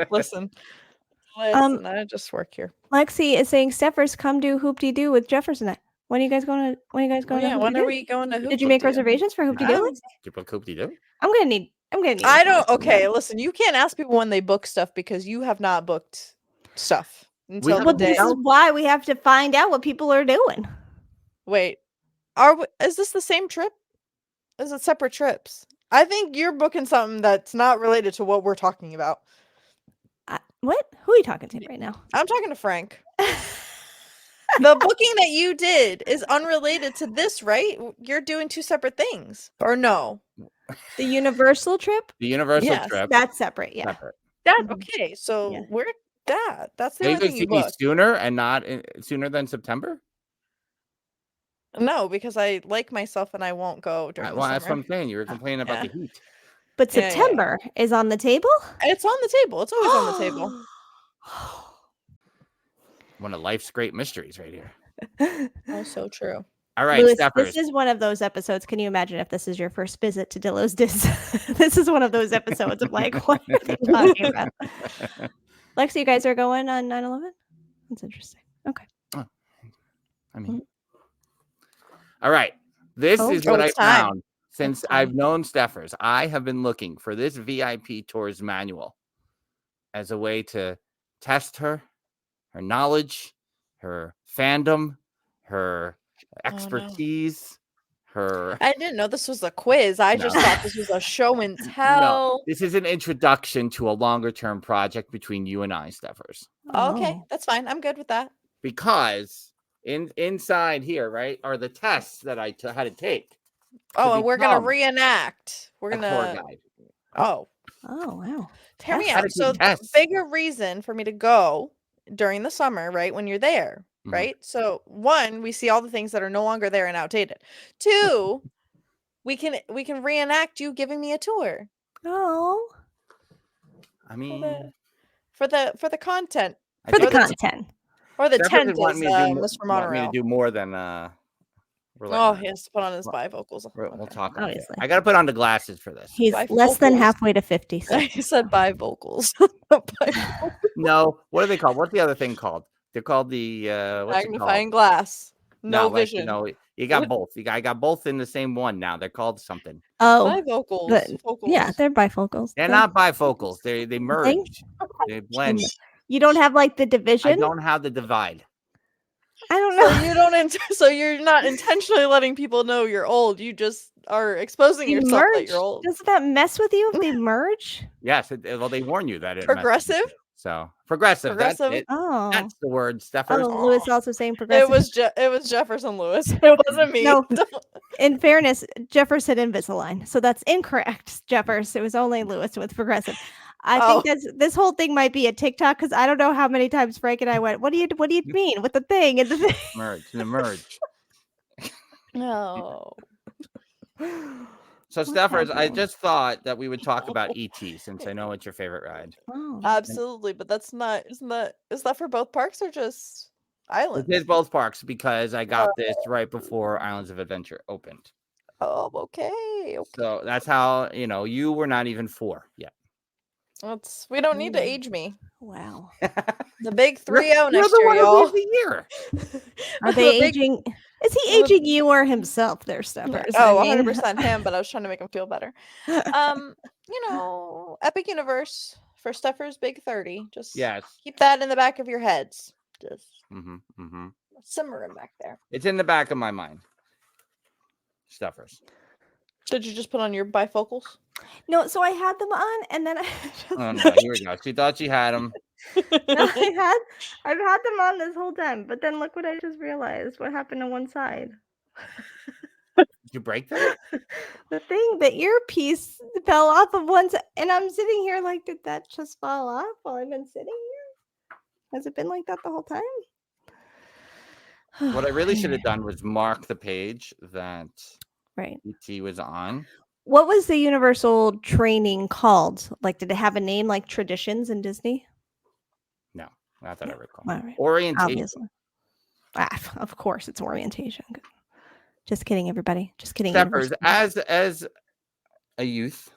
Listen, I just work here. Lexi is saying Stephers come do Hoop-de-Doo with Jefferson. When are you guys going to When are Hoop-de-Doo? we going to Did you make Hoop-de-Doo? reservations for Hoop-de-Doo, Lexi? Did you book Hoop-de-Doo? I'm gonna need I don't. Okay, listen. You can't ask people when they book stuff because you have not booked stuff until the Well, day. this is why we have to find out what people are doing. Wait, is this the same trip? Is it separate trips? I think you're booking something that's not related to what we're talking about. What? Who are you talking to right now? I'm talking to Frank. The booking that you did is unrelated to this, right? You're doing two separate things, or no? The Universal trip? The Universal Yes, trip. That's separate, yeah. Separate. Okay, so Yeah. we're that's the Are you only going thing to you see me booked. sooner and not sooner than September? No, because I like myself and I won't go during Well, the that's what summer. I'm saying. You were complaining about Yeah. the heat. But Yeah. September is on the table? It's on the table. It's always on the table. One of life's great mysteries right here. Oh, so true. All right, Louis, Stephers. this is one of those episodes. Can you imagine if this is your first visit to Dillo's Diz? This is one of those episodes of like, what are they talking about? Lexi, you guys are going on 9/11? That's interesting. Okay. I mean, all right. This Oh. is what I it's time. found since It's time. I've known Stephers. I have been looking for this VIP tours manual as a way to test her knowledge, her fandom, her expertise, her. I didn't know this was a quiz. I just No. thought this was a show and No, tell. this is an introduction to a longer term project between you and I, Stephers. Okay, Oh. that's fine. I'm good with that. Because inside here, right, are the tests that I had to take. Oh, and we're gonna become reenact. We're a tour gonna. guide. Oh, Oh, wow. hear me Tests. How out. to So take tests. the bigger reason for me to go during the summer, right, when you're there, Mhm. right? So one, we see all the things that are no longer there and outdated. Two, we can reenact you giving me a tour Oh. I mean, for the content I For the think content. or the Stephers tent would want is me to do, Mr. want me to Monorail. do more than. We're Oh, letting he has to put on his Well, bifocals. We'll Okay. talk on it. Obviously. I got to put on the glasses for this. He's less than Bifocals. halfway to 50. So. He said bifocals. Bifocals. No, what are they called? What's the other thing called? They're called the what's it Magnifying called? glass. No like, vision. You got both. I got both in the same one now. They're called something. Oh. Bifocals. Yeah, Focals. they're bifocals. They're not bifocals. They merge. They blend. You don't have like the I division? don't have the divide. I don't know. So you don't. So you're not intentionally letting people know you're old. You just are exposing They yourself that merge? you're old. Doesn't that mess with you if they merge? Yes. Well, they warn you that it messes with Progressive. you. So progressive. That's Progressive? it. Oh. That's the word, Stephers. Oh, Lewis also saying progressive. It was Jefferson Lewis. It wasn't me. No. In fairness, Jeffers said Invisalign, so that's incorrect, Jeffers. It was only Lewis with progressive. I think this whole thing might be a TikTok because I don't know how many times Frank and I went, What do you mean with the thing and the thing? Merge. No. So, Stephers, I just thought that we would talk about ET since I know it's your favorite ride. Oh. Absolutely, but that's not. Is that for both parks or just islands? It is both parks because I got this right before Islands of Adventure opened. Oh, okay. So that's how you were not even 4 yet. We don't need to age me. Wow. The big 3-0 You're next the year, one who y'all. leaves the year. Are they aging? Is he aging you or himself there, Stephers? Oh, I mean- 100% him, but I was trying to make him feel better. Epic Universe for Stephers Big 30. Just Yes. keep that in the back of your heads. Just simmering back there. It's in the back of my mind. Stuffers. Did you just put on your bifocals? No, so I had them on and then I just, Oh no, here we go. She thought she had them. no, I've had them on this whole time, but then look what I just realized. What happened to one side? Did you break them? The earpiece fell off of one side, and I'm sitting here like, did that just fall off while I've been sitting here? Has it been like that the whole time? What I really should have done was mark the page that Right. ET was on. What was the Universal training called? Like, did it have a name like Traditions in Disney? No, not that I recall. All right. Orientation. Obviously. Of course, it's orientation. Just kidding, everybody. Just kidding. Stephers, Universal. as a youth.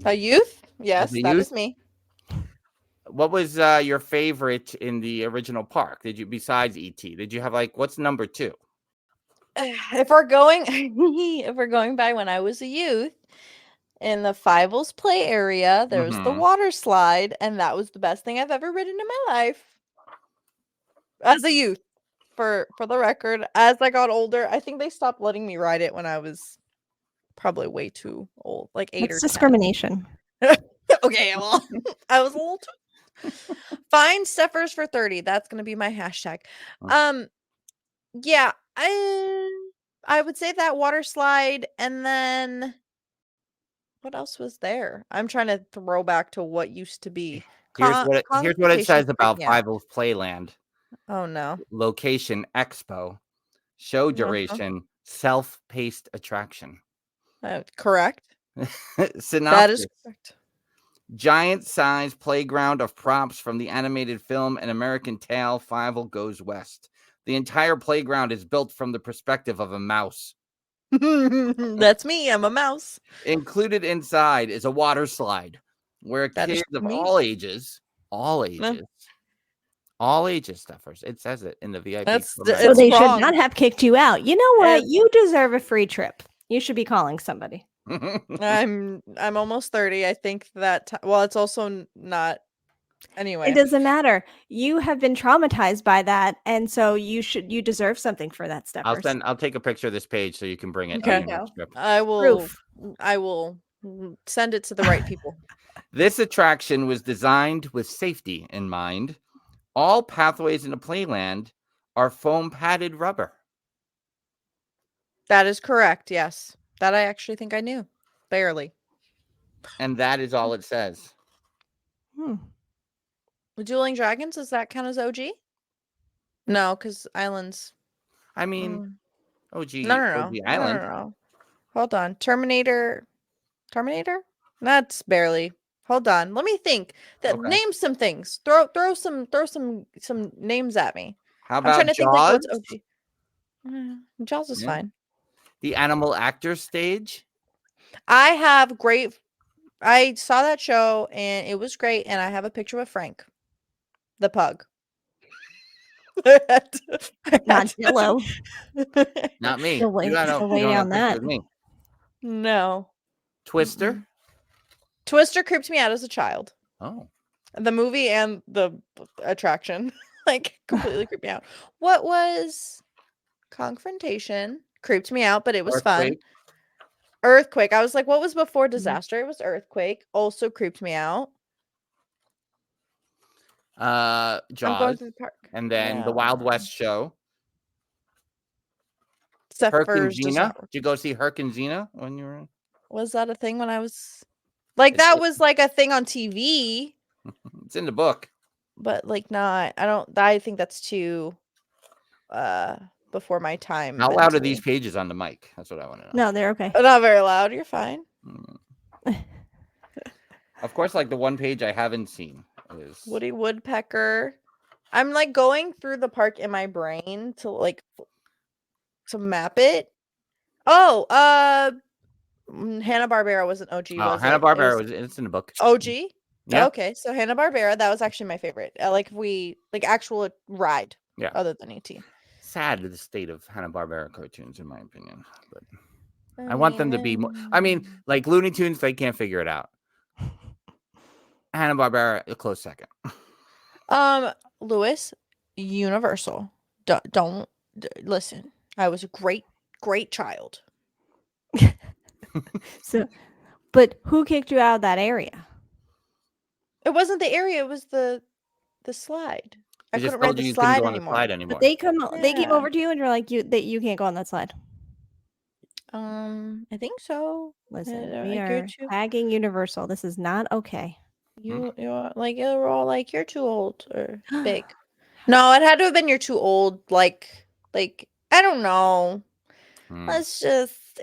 A youth? Yes, As a that youth? is me. What was your favorite in the original park? Besides ET? Did you have what's number 2? If we're going by when I was a youth, in the Fievel's play area, there was the water slide, and that was the best thing I've ever ridden in my life. As a youth, for the record, as I got older, I think they stopped letting me ride it when I was probably way too old, like 8 It's or 10. discrimination. Okay, well, I was a little Find Stephers for 30. That's gonna be my hashtag. Yeah, I would say that water slide, and then what else was there? I'm trying to throw back to what used to be. Here's what it says about Five. Fievel's Playland. Oh no. Location Expo. Show duration self-paced attraction. Correct. Synopsis. That is correct. Giant size playground of props from the animated film An American Tail, Fievel Goes West. The entire playground is built from the perspective of a mouse. That's me. I'm a mouse. Included inside is a water slide where That is kids of me. all ages All ages, Stephers. It says it in the VIP. That's Club the- So It's they wrong. should not have kicked you out. You know what? It's- You deserve a free trip. You should be calling somebody. I'm almost 30. I think that well, it's also not anyway. It doesn't matter. You have been traumatized by that, and so you deserve something for that, Stephers. I'll take a picture of this page so you can bring it. Okay. on your next trip. I will send it to the right people. This attraction was designed with safety in mind. All pathways into Playland are foam padded rubber. That is correct. Yes. That I actually think I knew. Barely. And that is all it says. Dueling Dragons, does that count as OG? No, because Islands. I mean, OG, No. OG Island. No. Hold on. Terminator? That's barely. Hold on. Let me think. Okay. Name some things. Throw some names at me. How I'm about trying to think Jaws? like what's OG. Jaws is Yeah. fine. The Animal Actors Stage. I saw that show and it was great, and I have a picture with Frank, the pug. Not Dillo. Not me. Still way- You got no- still you way don't have down a picture that. with me. No. Twister. Twister creeped me out as a child. Oh. The movie and the attraction like completely creeped me out. What was Confrontation? Creeped me out, but it was fun. Earthquake. Earthquake. I was like, what was before Disaster? It was Earthquake. Also creeped me out. I'm going Jaws. to the park. And then the Wild West show. Herc and Stephers does Gina. not work. Did you go see Herc and Gina when you were? Was that a thing when I was like It's- that was like a thing on TV, It's in the book. but like not. I think that's too before my time. How loud are mentally. these pages on the mic? That's what I want to know. No, they're okay. Not very loud. You're fine. Of course, like the one page I haven't seen is Woody Woodpecker. I'm like going through the park in my brain to map it. Oh, Hanna-Barbera was an OG. Was it? Hanna-Barbera It was it's in the book. OG. Yeah. Okay, so Hanna-Barbera, that was actually my favorite. Actual ride. Yeah. Other than ET. Sad the state of Hanna-Barbera cartoons, in my opinion. But I want them to be more. I mean, like Looney Tunes, they can't figure it out. Hanna-Barbera, a close second. Lewis, Universal. Don't listen. I was a great child. So, but who kicked you out of that area? It wasn't the area. It was the slide. I They just couldn't ride told you the you couldn't slide go on the anymore. slide anymore. But they came Yeah. over to you and you're like, you can't go on that slide. I think so. Listen, I we go are to- tagging Universal. This is not okay. You're all like you're too old or big. No, it had to have been you're too old. Like I don't know. Hmm.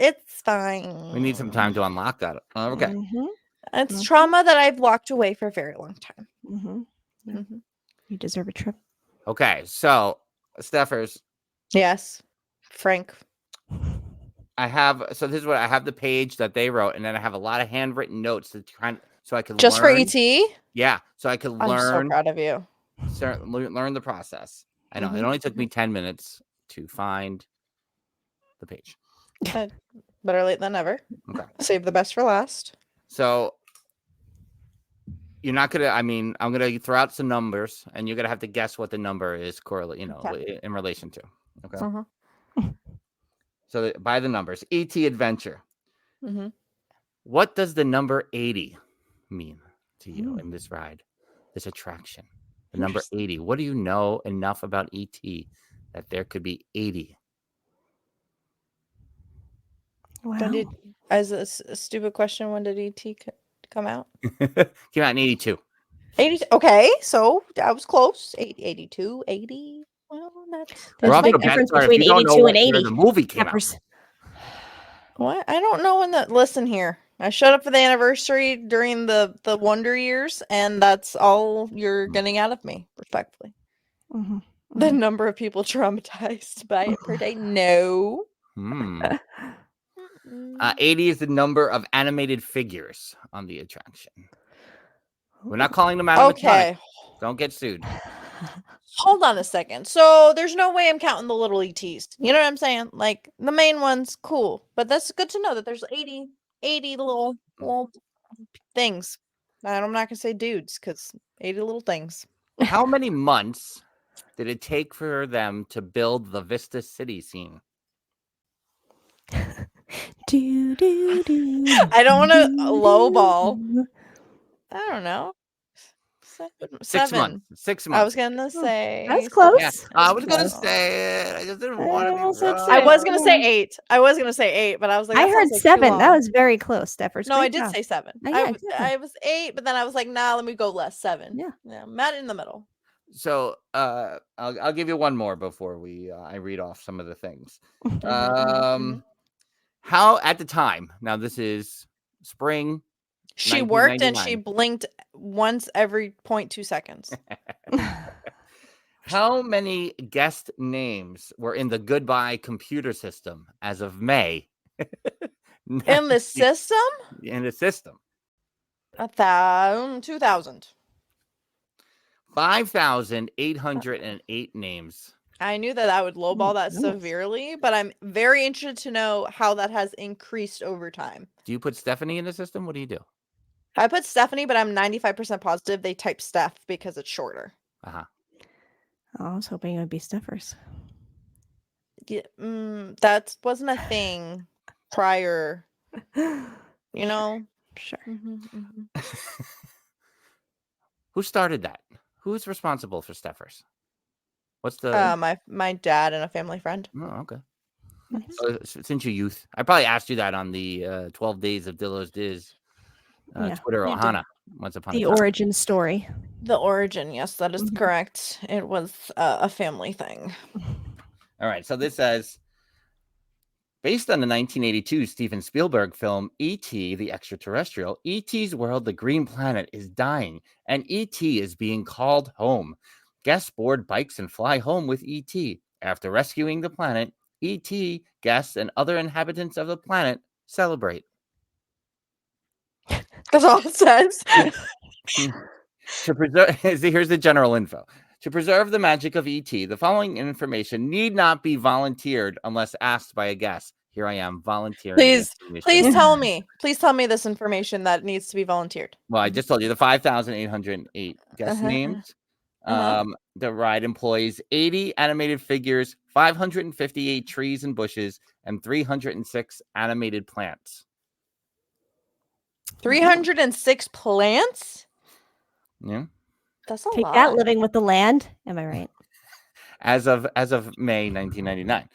It's fine. We need some time to unlock that. Okay. Mm-hmm. It's trauma that I've locked away for a very long time. Mm-hmm. Mhm. You deserve a trip. Okay. So, Steffers, Yes, Frank. so this is what I have, the page that they wrote, and then I have a lot of handwritten notes to try so I could Just learn. for ET. Yeah, so I could I'm so learn proud of you. learn the process. I know it only took me 10 minutes to find the page. Better late than never. Okay. Save the best for last. So you're not gonna. I mean, I'm gonna throw out some numbers, and you're gonna have to guess what the number is correlate. Okay. In relation to. Okay. Uh-huh. So by the numbers, ET Adventure. Mm-hmm. What does the number 80 mean to you in this ride, this attraction? The number 80. What do you know enough about ET that there could be 80? Wow. As a stupid question, when did ET come out? Came out in 82. 80. Okay, so I was close. 82, 80. Well, that's There's We're a off big to a bad difference start if between you don't know 82 and where 80. the movie came out. Peppers. what? I don't know when that. Listen here. I showed up for the anniversary during the Wonder Years, and that's all you're getting out of me, respectfully. Mm-hmm. The number of people traumatized by it per day. No. 80 is the number of animated figures on the attraction. We're not calling them animatronics. Okay. Don't get sued. Hold on a second. So there's no way I'm counting the little ETs. You know what I'm saying? Like the main ones, cool. But that's good to know that there's 80 little things. And I'm not gonna say dudes because 80 little things. How many months did it take for them to build the Vista City scene? Do, do, do, I don't want to do, lowball. do. I don't know. 6 7. months. 6 I months. was gonna say. That's close. Yeah, I was gonna close. say it. I just didn't I want to be almost said wrong. I was gonna say Yeah. 8. I was gonna say 8, but I was like, I that heard sounds, like, too 7. That long. was very close, Stephers. No, I Great did job. say 7. Oh, yeah, exactly. I was 8, but then I was like, nah, let me go less. 7. Yeah. Matt in the middle. So I'll give you one more before I read off some of the things. Mhm. How at the time, now this is spring. She worked and she 1999. blinked once every 0.2 seconds. How many guest names were in the Goodbye computer system as of May? In the system? In the system. 2,000. 5,808 names. I knew that I would lowball that goodness. severely, but I'm very interested to know how that has increased over time. Do you put Stephanie in the system? What do you do? I put Stephanie, but I'm 95% positive they type Steph because it's shorter. Uh-huh. Oh, I was hoping it would be Stephers. Yeah, that wasn't a thing prior, you know? Sure. Who started that? Who's responsible for Stephers? What's the My dad and a family friend. Oh, okay. Nice. Since your youth, I probably asked you that on the 12 Days of Dillo's Diz Yeah, Twitter you did. Ohana once upon a The time. origin story. The origin, yes, that is Mhm. correct. It was a family thing. All right, so this says, based on the 1982 Steven Spielberg film E.T. the Extraterrestrial, E.T.'s world, the Green Planet, is dying, and E.T. is being called home. Guests board bikes and fly home with E.T. After rescuing the planet, E.T., guests, and other inhabitants of the planet celebrate. That's all it says. To preserve, here's the general info. To preserve the magic of E.T., the following information need not be volunteered unless asked by a guest. Here I am volunteering. Please tell tell me. Please tell me this information that needs to be volunteered. Well, I just told you the 5,808 guest names. The ride employs 80 animated figures, 558 trees and bushes, and 306 animated plants. 306 plants? Yeah. That's a Take lot. that, living with the land. Am I right? As of May 1999.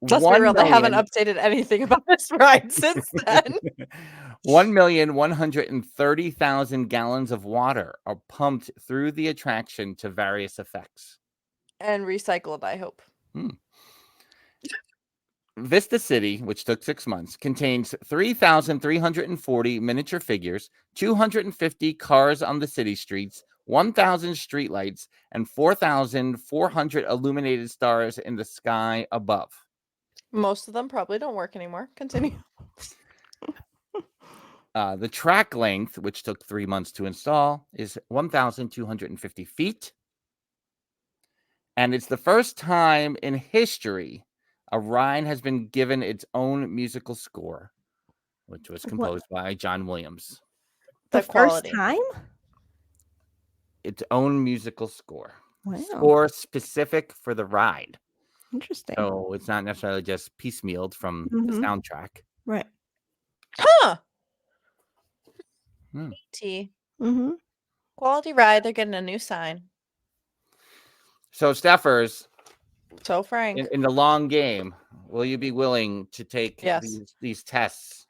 Let's be real, they haven't updated anything about this ride since then. 1,130,000 gallons of water are pumped through the attraction to various effects. And recycled, I hope. Vista City, which took 6 months, contains 3,340 miniature figures, 250 cars on the city streets, 1,000 streetlights, and 4,400 illuminated stars in the sky above. Most of them probably don't work anymore. Continue. The track length, which took 3 months to install, is 1,250 feet. And it's the first time in history a ride has been given its own musical score, which was composed by John Williams. The quality. first time? Its own musical score. Wow. Score specific for the ride. Interesting. So it's not necessarily just piecemealed from the soundtrack. Right. Huh. T. Mm-hmm. Quality ride. They're getting a new sign. So Stephers, So Frank. in the long game, will you be willing to take Yes. these tests?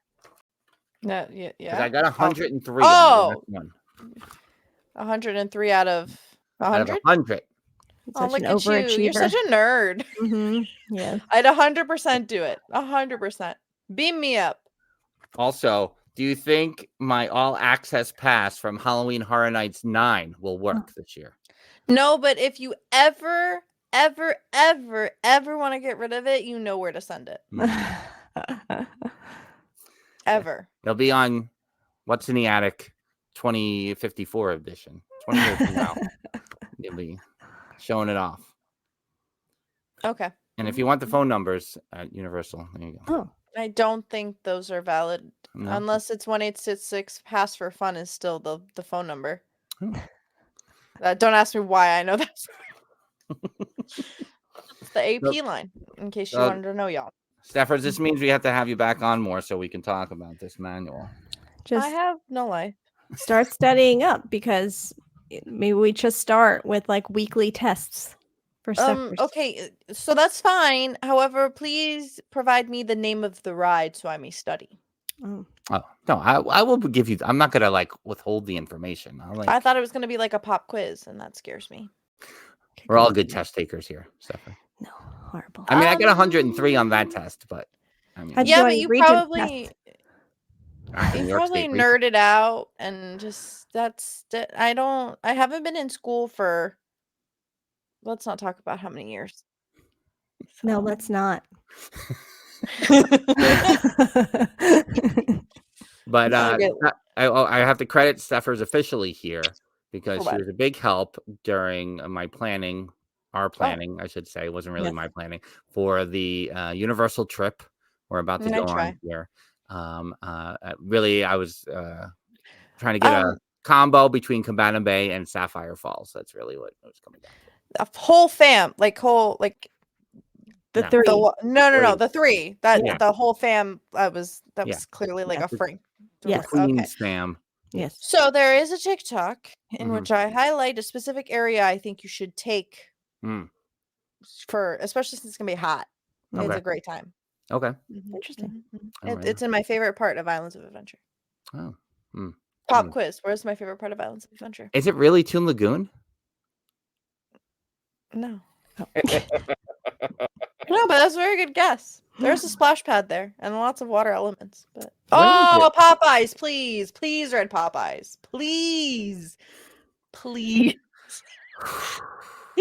Yeah. Because I got 103. Oh. On 103 out of 100. 100? 100. Such look an at you. You're overachiever. such a nerd. Mm-hmm. Yeah. I'd 100% do it. 100%. Beam me up. Also, do you think my all access pass from Halloween Horror Nights 9 will work this year? No, but if you ever want to get rid of it, you know where to send it. Ever. It'll be on What's in the Attic 2054 edition. 20 years from now. You'll be showing it off. Okay. And if you want the phone numbers at Universal, there you go. Oh, I don't think those are valid No? unless it's 1-866 pass for fun is still the phone number. Oh. Don't ask me why I know that. It's the AP line, in case you wanted to know, y'all. Stephers, this means we have to have you back on more so we can talk about this manual. I just have no life. start studying up because maybe we just start with like weekly tests for Stephers. Okay, so that's fine. However, please provide me the name of the ride so I may study. Oh. Oh, no, I will give you. I'm not going to like withhold the information. I thought it was going to be like a pop quiz, and that scares me. We're all good test takers here, Stepher. No, horrible. I mean, I got 103 on that test, but I mean, How'd Yeah, go but on you Regent probably New you York probably State nerded out and just I haven't been in school for, let's not talk about how many years. No, let's not. But Okay. I have to credit Stephers officially here because For she what? was a big help during my planning, our planning, I should say. It wasn't really Yes. my planning for the Universal trip we're about to And I go try. on here. Really, I was trying to get a Um, combo between Cabana Bay and Sapphire Falls. That's really what it was coming down to. a whole fam, like The No. three. no, the three. That Yeah. the whole fam was Yeah. clearly like Yes. a frame. Yes. Okay. Queen's fam. Yes. So there is a TikTok in Mhm. which I highlight a specific area I think you should take Mm. for, especially since it's gonna be hot. It's Okay. a great time. Okay. Interesting. Alright. It's in my favorite part of Islands of Adventure. Oh. Mm. Pop Mm. quiz. Where's my favorite part of Islands of Adventure? Is it really Toon Lagoon? No. No, but that's a very good guess. There's a splash pad there and lots of water elements. But What is it? Popeyes, please, Red Popeyes, please.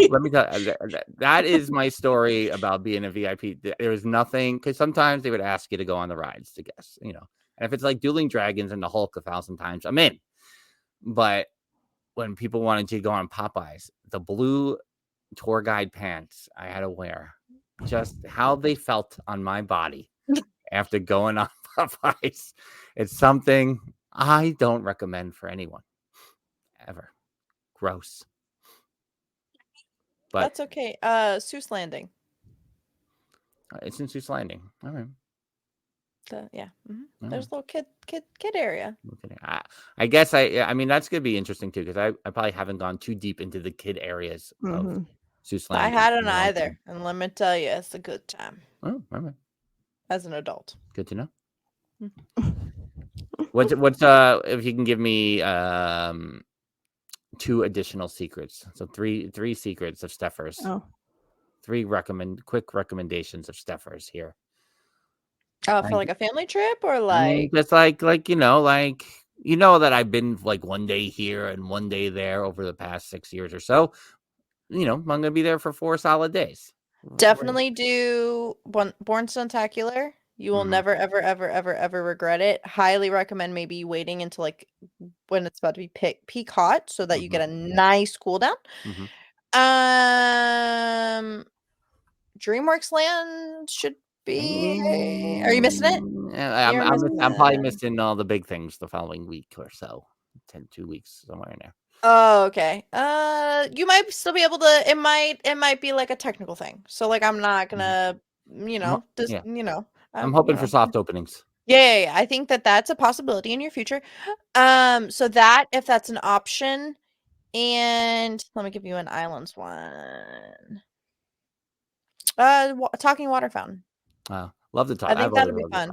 Let me tell you, that is my story about being a VIP. There was nothing, because sometimes they would ask you to go on the rides to guess, and if it's like Dueling Dragons and the Hulk 1,000 times, I'm in. But when people wanted to go on Popeyes, the blue tour guide pants I had to wear, just how they felt on my body after going on Popeyes, it's something I don't recommend for anyone ever. Gross. But That's okay. Seuss Landing. it's in Seuss Landing. All right. There's a little kid area. Okay. I guess I mean that's gonna be interesting too, because I probably haven't gone too deep into the kid areas of Mhm. Seuss I Landing. hadn't either, and let me tell you, it's a good time Oh, all right. as an adult. Good to know. Mhm. What's if you can give me 2 additional secrets. So three secrets of Stephers. Oh. 3 quick recommendations of Stephers here. For like a family trip or I like mean, just like that I've been like one day here and one day there over the past 6 years or so. I'm gonna be there for 4 solid days. definitely do Born Stuntacular. You will Mhm. never, ever, ever, ever, ever regret it. Highly recommend maybe waiting until like when it's about to be peak hot so that you get a nice cool down. Mhm. DreamWorks Land should be. Are you missing it? Yeah, You're missing I'm probably it. missing all the big things the following week or so. 2 weeks somewhere in there. Oh, okay. You might still be able to. It might be like a technical thing. So like, I'm not gonna, I'm hoping for soft openings. Yeah. I think that's a possibility in your future. So that if that's an option, and let me give you an islands one. Talking water fountain. Love the talk. I think that'll be fun.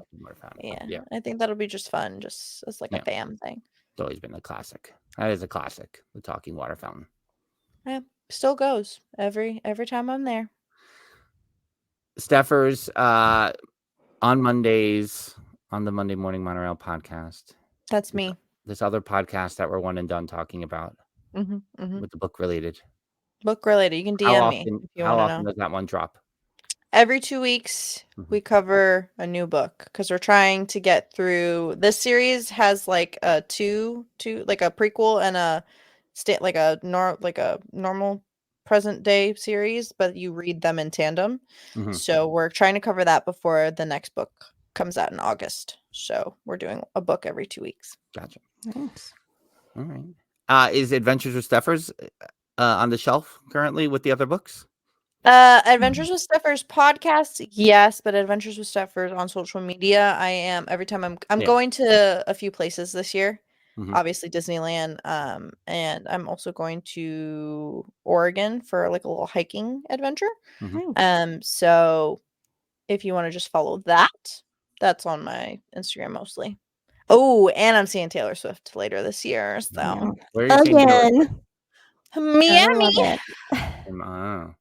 Yeah, I think that'll be just fun, just as like a fam thing. It's always been a classic. That is a classic. The talking water fountain. Yeah, still goes every time I'm there. Stephers, on Mondays on the Monday Morning Monorail podcast. That's me. This other podcast that we're one and done talking about with the book related. Book related. You can DM me if you how want to often know. does that one drop? Every 2 weeks, we cover a new book because we're trying to get through. This series has like a two, like a prequel and a like a normal present day series, but you read them in tandem. Mhm. So we're trying to cover that before the next book comes out in August. So we're doing a book every 2 weeks. Gotcha. Thanks. All right. Is Adventures with Stephers on the shelf currently with the other books? Adventures with Stephers podcast, yes, but Adventures with Stephers on social media, I am every time I'm Yeah. going to a few places this year. Mhm. Obviously Disneyland, and I'm also going to Oregon for like a little hiking adventure. Mhm. So if you want to just follow that, that's on my Instagram mostly. Oh, and I'm seeing Taylor Swift later this year, so Where are you seeing Taylor? Again. I Miami. love it. Oh.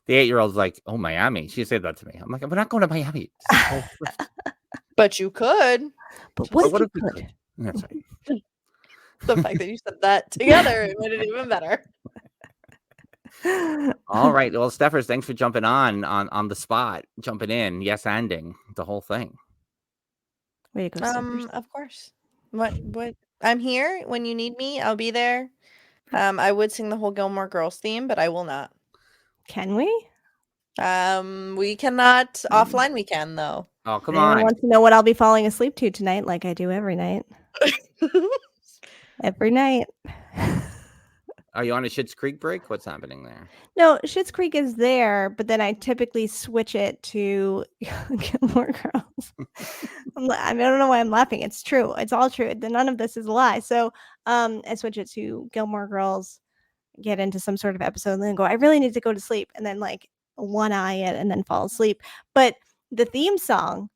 The 8-year-old's like, oh, Miami. She said that to me. I'm like, we're not going to Miami. This is Taylor Swift. But you could. But But what if we you could? That's right. The fact that you said that together made it even better. All right. Well, Stephers, thanks for jumping on the spot, jumping in, yes, ending the whole thing. Way to go, Stephers. Of course. What? I'm here when you need me. I'll be there. I would sing the whole Gilmore Girls theme, but I will not. Can we? We cannot. Offline, we can though. Oh, come Anyone on. wants to know what I'll be falling asleep to tonight, like I do every night? Every night. Are you on a Schitt's Creek break? What's happening there? No, Schitt's Creek is there, but then I typically switch it to Gilmore Girls. I don't know why I'm laughing. It's true. It's all true. None of this is a lie. So I switch it to Gilmore Girls, get into some sort of episode, and then go, I really need to go to sleep. And then like one eye it and then fall asleep. But the theme song,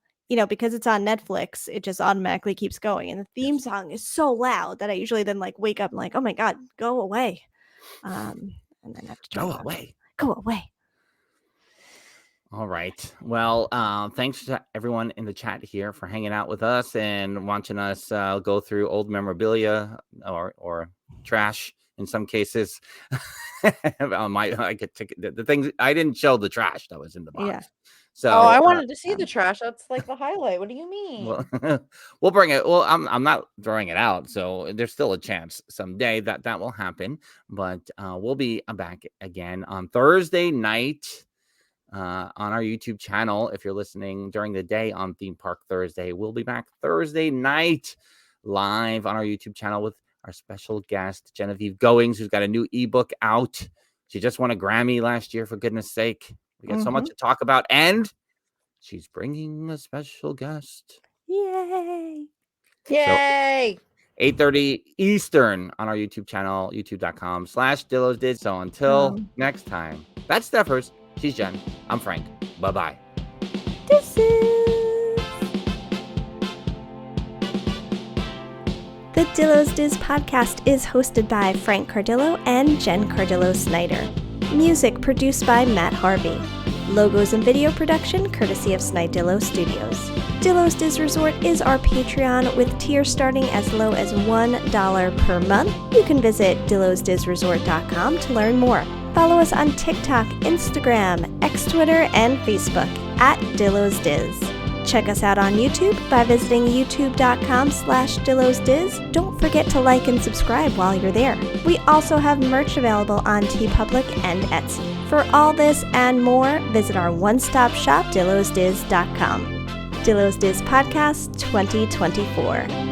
because it's on Netflix, it just automatically keeps going. And the theme song is so loud that I usually then like wake up and like, oh my God, go away. And then have to turn it off. Go away. All right. Well, thanks to everyone in the chat here for hanging out with us and watching us go through old memorabilia or trash in some cases. I could take the things. I didn't show the trash that was in the box. Yeah. So I wanted to see the trash. That's like the highlight. What do you mean? Well, we'll bring it. Well, I'm not throwing it out, so there's still a chance someday that will happen. But we'll be back again on Thursday night on our YouTube channel. If you're listening during the day on Theme Park Thursday, we'll be back Thursday night live on our YouTube channel with our special guest Genevieve Goings, who's got a new ebook out. She just won a Grammy last year, for goodness sake. We got so much to talk about, and she's bringing a special guest. Yay! Yay! So, 8:30 Eastern on our YouTube channel, youtube.com/DilloDid. So until next time, that's Stephers. She's Jen. I'm Frank. Bye-bye. This is the Dillo's Diz podcast is hosted by Frank Cardillo and Jen Cardillo Snyder. Music produced by Matt Harvey. Logos and video production courtesy of Snidillo Studios. Dillo's Diz Resort is our Patreon with tiers starting as low as $1 per month. You can visit DillosDizResort.com to learn more. Follow us on TikTok, Instagram, X Twitter, and Facebook at Dillo's Diz. Check us out on YouTube by visiting youtube.com/DillosDiz. Don't forget to like and subscribe while you're there. We also have merch available on TeePublic and Etsy. For all this and more, visit our one-stop shop, DillosDiz.com. Dillo's Diz Podcast 2024.